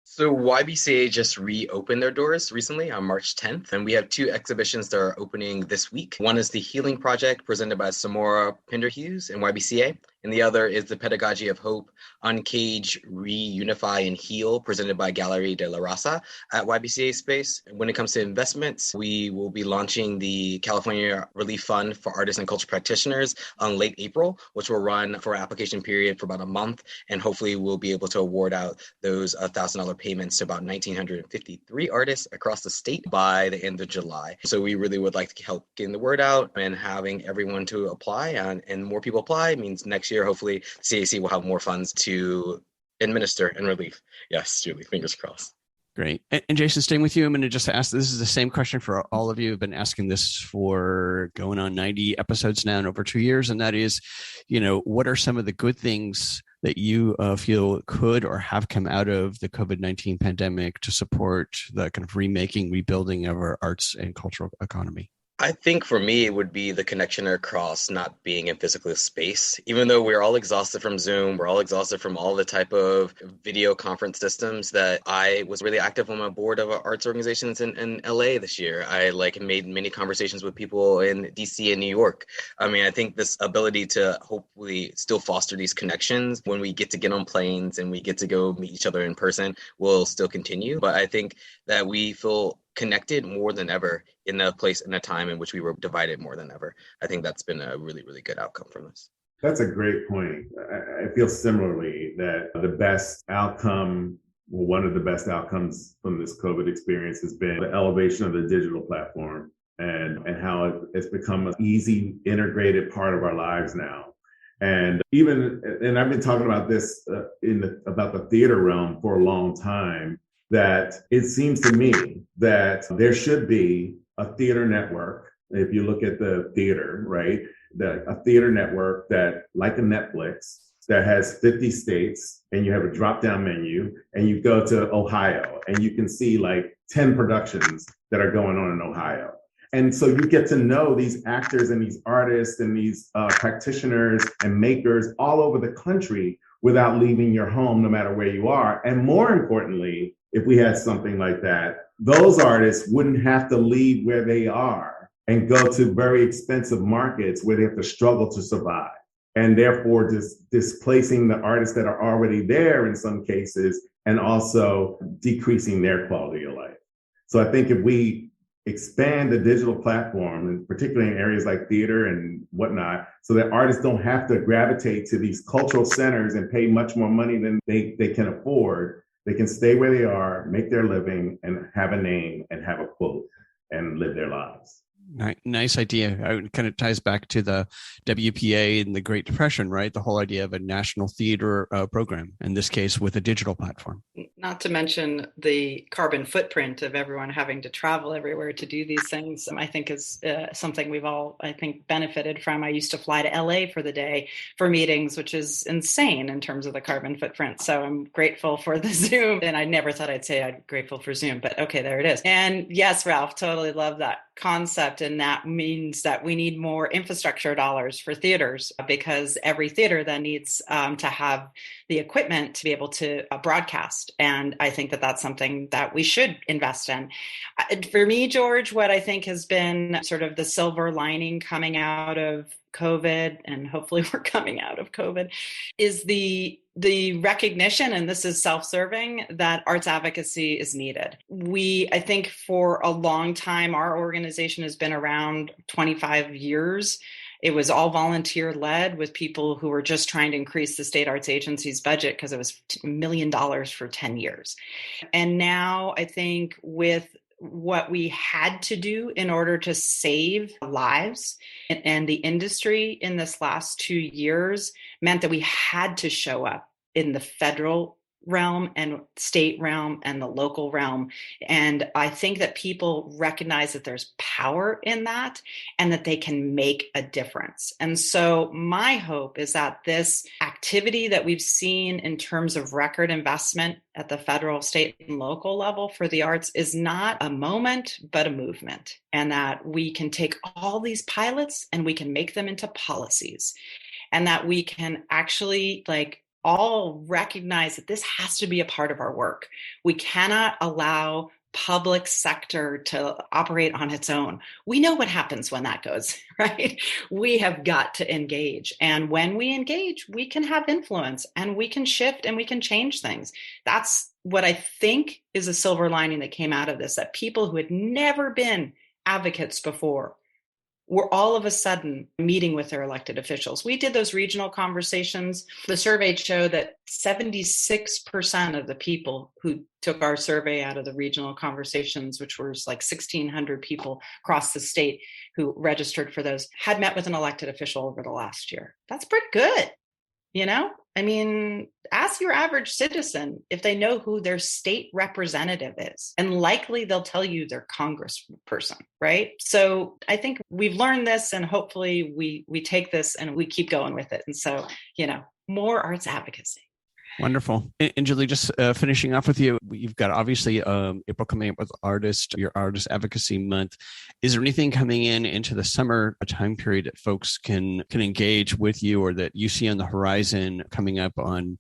So YBCA just reopened their doors recently on March 10th, and we have 2 exhibitions that are opening this week. One is the Healing Project presented by Samora Pinderhughes and YBCA, and the other is the Pedagogy of Hope, Uncage, Reunify, and Heal presented by Gallery de la Raza at YBCA Space. When it comes to investments, we will be launching the California Relief Fund for Artists and Culture Practitioners on late April, which will run for an application period for about a month, and hopefully we'll be able to award out those $1,000 payments to about 1,953 artists across the state by the end of July. So we really would like to help getting the word out and having everyone to apply, and more people apply means next year, hopefully CAC will have more funds to administer and relief. Yes, Julie, fingers crossed. Great. And Jason, staying with you, I'm going to just ask, this is the same question for all of you. I've been asking this for going on 90 episodes now in over 2 years. And that is, what are some of the good things that you feel could or have come out of the COVID-19 pandemic to support the kind of rebuilding of our arts and cultural economy? I think for me, it would be the connection across not being in physical space. Even though we're all exhausted from Zoom, we're all exhausted from all the type of video conference systems that I was really active on my board of arts organizations in LA this year. I made many conversations with people in DC and New York. I mean, I think this ability to hopefully still foster these connections when we get on planes and we get to go meet each other in person will still continue. But I think that we feel connected more than ever in a place and a time in which we were divided more than ever. I think that's been a really, really good outcome from this. That's a great point. I feel similarly that the best outcome, one of the best outcomes from this COVID experience has been the elevation of the digital platform and how it's become an easy, integrated part of our lives now. And I've been talking about this about the theater realm for a long time, that it seems to me that there should be a theater network. If you look at the theater, right, a theater network that, like a Netflix, that has 50 states, and you have a drop-down menu, and you go to Ohio, and you can see like 10 productions that are going on in Ohio. And so you get to know these actors and these artists and these practitioners and makers all over the country without leaving your home, no matter where you are. And more importantly, if we had something like that, those artists wouldn't have to leave where they are and go to very expensive markets where they have to struggle to survive. And therefore just displacing the artists that are already there in some cases, and also decreasing their quality of life. So I think if we expand the digital platform, and particularly in areas like theater and whatnot, so that artists don't have to gravitate to these cultural centers and pay much more money than they can afford. They can stay where they are, make their living, and have a name and have a quote and live their lives. Nice idea. It kind of ties back to the WPA and the Great Depression, right? The whole idea of a national theater program, in this case with a digital platform. Not to mention the carbon footprint of everyone having to travel everywhere to do these things, I think is something we've all, I think, benefited from. I used to fly to LA for the day for meetings, which is insane in terms of the carbon footprint. So I'm grateful for the Zoom. And I never thought I'd say I'm grateful for Zoom, but okay, there it is. And yes, Ralph, totally love that concept. And that means that we need more infrastructure dollars for theaters, because every theater then needs to have the equipment to be able to broadcast. And I think that that's something that we should invest in. For me, George, what I think has been sort of the silver lining coming out of COVID, and hopefully we're coming out of COVID, is the recognition, and this is self-serving, that arts advocacy is needed. I think for a long time, our organization has been around 25 years. It was all volunteer led, with people who were just trying to increase the state arts agency's budget because it was $1 million for 10 years. And now I think with what we had to do in order to save lives and the industry in this last 2 years meant that we had to show up in the federal realm and state realm and the local realm. And I think that people recognize that there's power in that and that they can make a difference. And so my hope is that this activity that we've seen in terms of record investment at the federal, state, and local level for the arts is not a moment, but a movement. And that we can take all these pilots and we can make them into policies. And that we can actually all recognize that this has to be a part of our work. We cannot allow public sector to operate on its own. We know what happens when that goes, right? We have got to engage. And when we engage, we can have influence and we can shift and we can change things. That's what I think is a silver lining that came out of this, that people who had never been advocates before were all of a sudden meeting with their elected officials. We did those regional conversations. The survey showed that 76% of the people who took our survey out of the regional conversations, which was like 1,600 people across the state who registered for those, had met with an elected official over the last year. That's pretty good. You know, I mean, ask your average citizen if they know who their state representative is, and likely they'll tell you their congressperson, right? So I think we've learned this, and hopefully we take this and we keep going with it. And so, more arts advocacy. Wonderful. And Julie, just finishing off with you, you've got obviously April coming up with your artist advocacy month. Is there anything coming into the summer time period that folks can engage with you, or that you see on the horizon coming up on,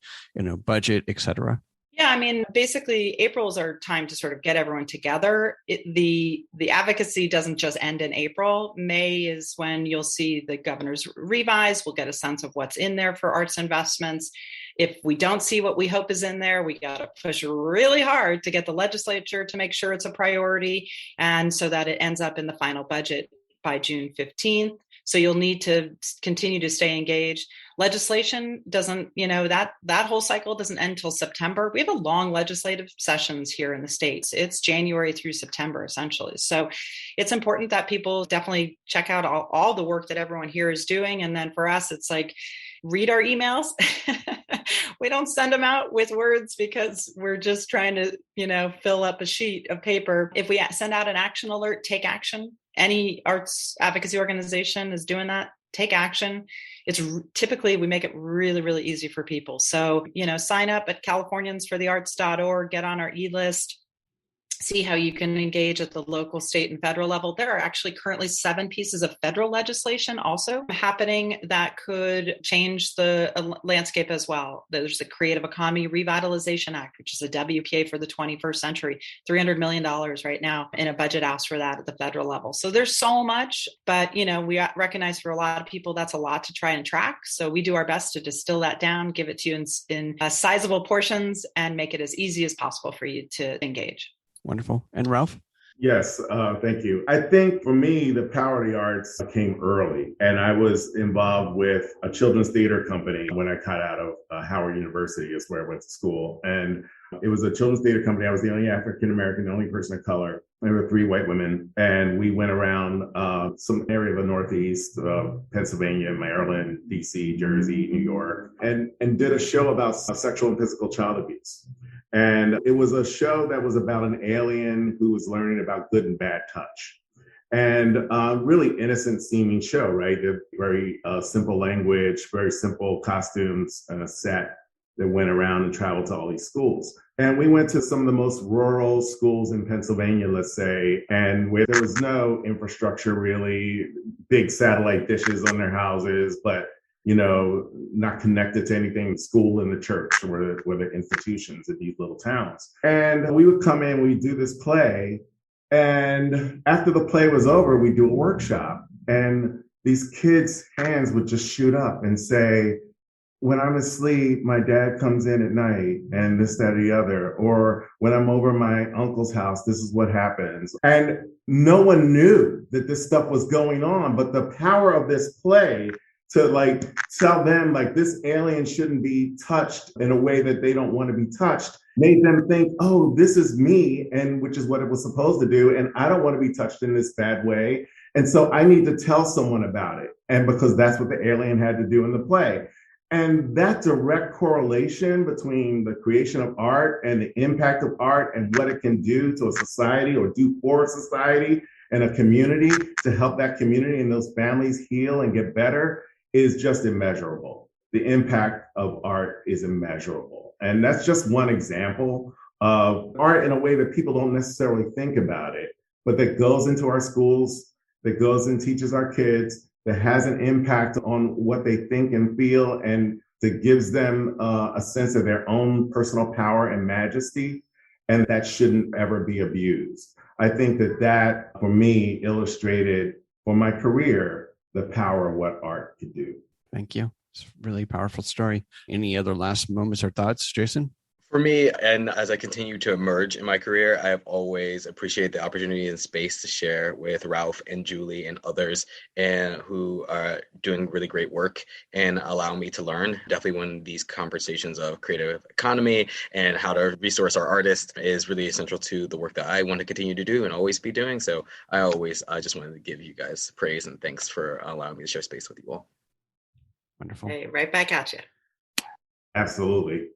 budget, et cetera? Yeah, I mean, basically, April is our time to sort of get everyone together. The advocacy doesn't just end in April. May is when you'll see the governor's revise. We'll get a sense of what's in there for arts investments. If we don't see what we hope is in there, we got to push really hard to get the legislature to make sure it's a priority, and so that it ends up in the final budget by June 15th. So you'll need to continue to stay engaged. Legislation doesn't, that whole cycle doesn't end until September. We have a long legislative sessions here in the States. It's January through September, essentially. So it's important that people definitely check out all the work that everyone here is doing. And then for us, it's like, read our emails. We don't send them out with words because we're just trying to, fill up a sheet of paper. If we send out an action alert, take action. Any arts advocacy organization is doing that. Take action. It's typically, we make it really, really easy for people. So, sign up at californiansforthearts.org, get on our e-list, see how you can engage at the local, state, and federal level. There are actually currently 7 pieces of federal legislation also happening that could change the landscape as well. There's the Creative Economy Revitalization Act, which is a WPA for the 21st century, $300 million right now in a budget ask for that at the federal level. So there's so much, but we recognize for a lot of people, that's a lot to try and track. So we do our best to distill that down, give it to you in sizable portions, and make it as easy as possible for you to engage. Wonderful. And Ralph? Yes, thank you. I think for me, the power of the arts came early, and I was involved with a children's theater company when I got out of Howard University, is where I went to school. And it was a children's theater company. I was the only African-American, the only person of color. There were 3 white women, and we went around some area of the Northeast, Pennsylvania, Maryland, DC, Jersey, New York, and did a show about sexual and physical child abuse. And it was a show that was about an alien who was learning about good and bad touch. And really innocent seeming show, right? Very simple language, very simple costumes and a set that went around and traveled to all these schools. And we went to some of the most rural schools in Pennsylvania, let's say, and where there was no infrastructure really, big satellite dishes on their houses, but not connected to anything, school and the church were the institutions in these little towns. And we would come in, we'd do this play. And after the play was over, we'd do a workshop. And these kids' hands would just shoot up and say, when I'm asleep, my dad comes in at night and this, that, or the other. Or when I'm over my uncle's house, this is what happens. And no one knew that this stuff was going on. But the power of this play to tell them this alien shouldn't be touched in a way that they don't want to be touched, made them think, oh, this is me, and which is what it was supposed to do. And I don't want to be touched in this bad way. And so I need to tell someone about it. And because that's what the alien had to do in the play. And that direct correlation between the creation of art and the impact of art and what it can do to a society or do for a society and a community to help that community and those families heal and get better is just immeasurable. The impact of art is immeasurable. And that's just one example of art in a way that people don't necessarily think about it, but that goes into our schools, that goes and teaches our kids, that has an impact on what they think and feel, and that gives them a sense of their own personal power and majesty, and that shouldn't ever be abused. I think that for me, illustrated for my career the power of what art could do. Thank you. It's a really powerful story. Any other last moments or thoughts, Jason? For me, and as I continue to emerge in my career, I have always appreciated the opportunity and space to share with Ralph and Julie and others and who are doing really great work and allow me to learn. Definitely when these conversations of creative economy and how to resource our artists is really essential to the work that I want to continue to do and always be doing. So I just wanted to give you guys praise and thanks for allowing me to share space with you all. Wonderful. Hey, right back at you. Absolutely.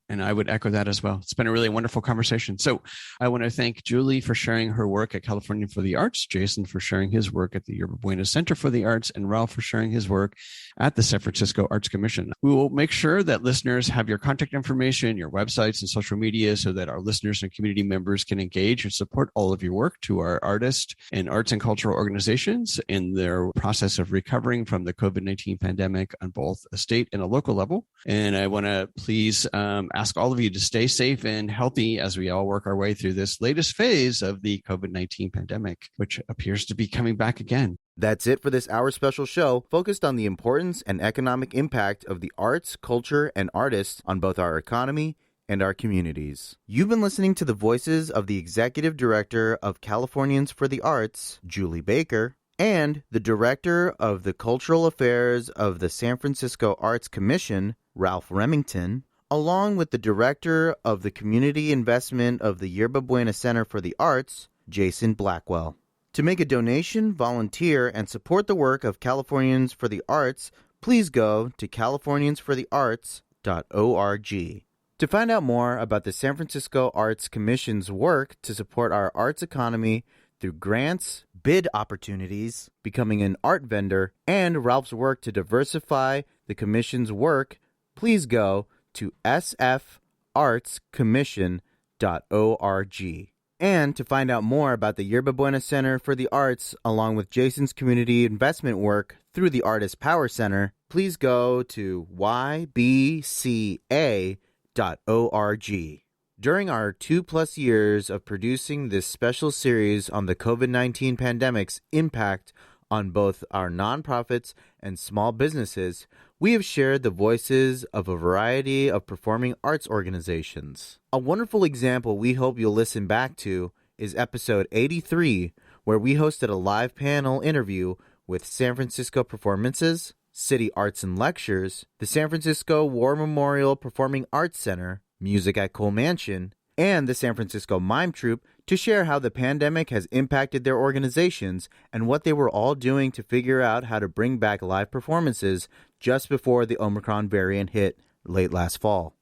And I would echo that as well. It's been a really wonderful conversation. So I want to thank Julie for sharing her work at California for the Arts, Jason for sharing his work at the Yerba Buena Center for the Arts, and Ralph for sharing his work at the San Francisco Arts Commission. We will make sure that listeners have your contact information, your websites, and social media so that our listeners and community members can engage and support all of your work to our artists and arts and cultural organizations in their process of recovering from the COVID-19 pandemic on both a state and a local level. And I want to please ask all of you to stay safe and healthy as we all work our way through this latest phase of the COVID-19 pandemic, which appears to be coming back again. That's it for this hour special show focused on the importance and economic impact of the arts, culture, and artists on both our economy and our communities. You've been listening to the voices of the Executive Director of Californians for the Arts, Julie Baker, and the Director of the Cultural Affairs of the San Francisco Arts Commission, Ralph Remington, along with the Director of the Community Investment of the Yerba Buena Center for the Arts, Jason Blackwell. To make a donation, volunteer, and support the work of Californians for the Arts, please go to californiansforthearts.org. To find out more about the San Francisco Arts Commission's work to support our arts economy through grants, bid opportunities, becoming an art vendor, and Ralph's work to diversify the Commission's work, please go to sfartscommission.org. And to find out more about the Yerba Buena Center for the Arts, along with Jason's community investment work through the Artist Power Center, please go to ybca.org. During our 2+ years of producing this special series on the COVID-19 pandemic's impact on both our nonprofits and small businesses, we have shared the voices of a variety of performing arts organizations. A wonderful example we hope you'll listen back to is episode 83, where we hosted a live panel interview with San Francisco Performances, City Arts and Lectures, the San Francisco War Memorial Performing Arts Center, Music at Cole Mansion, and the San Francisco Mime Troupe to share how the pandemic has impacted their organizations and what they were all doing to figure out how to bring back live performances just before the Omicron variant hit late last fall.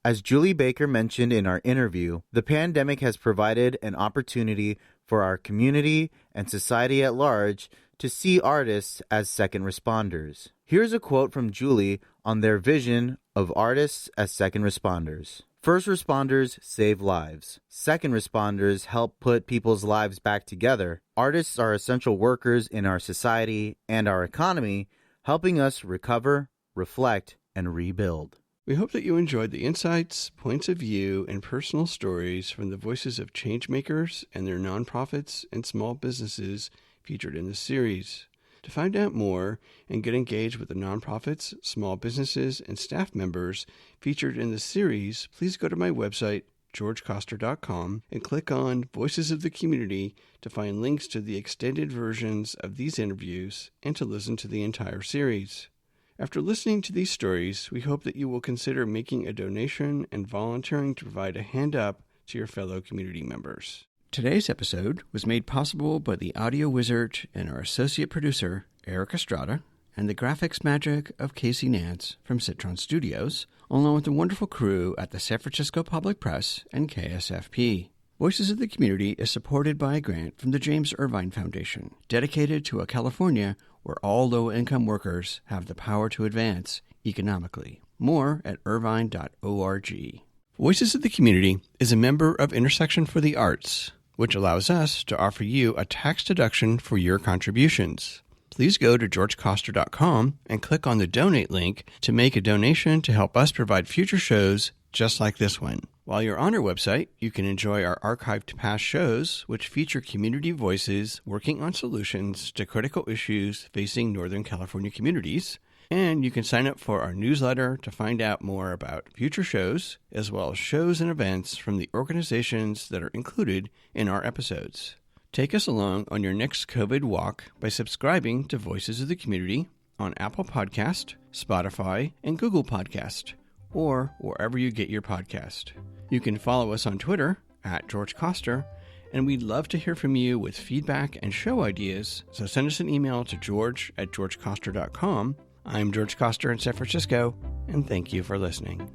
As Julie Baker mentioned in our interview, the pandemic has provided an opportunity for our community and society at large to see artists as second responders. Here's a quote from Julie on their vision of artists as second responders. First responders save lives. Second responders help put people's lives back together. Artists are essential workers in our society and our economy, helping us recover, reflect, and rebuild. We hope that you enjoyed the insights, points of view, and personal stories from the voices of changemakers and their nonprofits and small businesses featured in this series. To find out more and get engaged with the nonprofits, small businesses, and staff members featured in the series, please go to my website, georgecoster.com, and click on Voices of the Community to find links to the extended versions of these interviews and to listen to the entire series. After listening to these stories, we hope that you will consider making a donation and volunteering to provide a hand up to your fellow community members. Today's episode was made possible by the audio wizard and our associate producer, Eric Estrada, and the graphics magic of Casey Nance from Citron Studios, along with the wonderful crew at the San Francisco Public Press and KSFP. Voices of the Community is supported by a grant from the James Irvine Foundation, dedicated to a California where all low-income workers have the power to advance economically. More at irvine.org. Voices of the Community is a member of Intersection for the Arts, which allows us to offer you a tax deduction for your contributions. Please go to georgecoster.com and click on the donate link to make a donation to help us provide future shows just like this one. While you're on our website, you can enjoy our archived past shows, which feature community voices working on solutions to critical issues facing Northern California communities. And you can sign up for our newsletter to find out more about future shows, as well as shows and events from the organizations that are included in our episodes. Take us along on your next COVID walk by subscribing to Voices of the Community on Apple Podcast, Spotify, and Google Podcast, or wherever you get your podcast. You can follow us on Twitter at George Coster, and we'd love to hear from you with feedback and show ideas, so send us an email to george@georgecoster.com. I'm George Coster in San Francisco, and thank you for listening.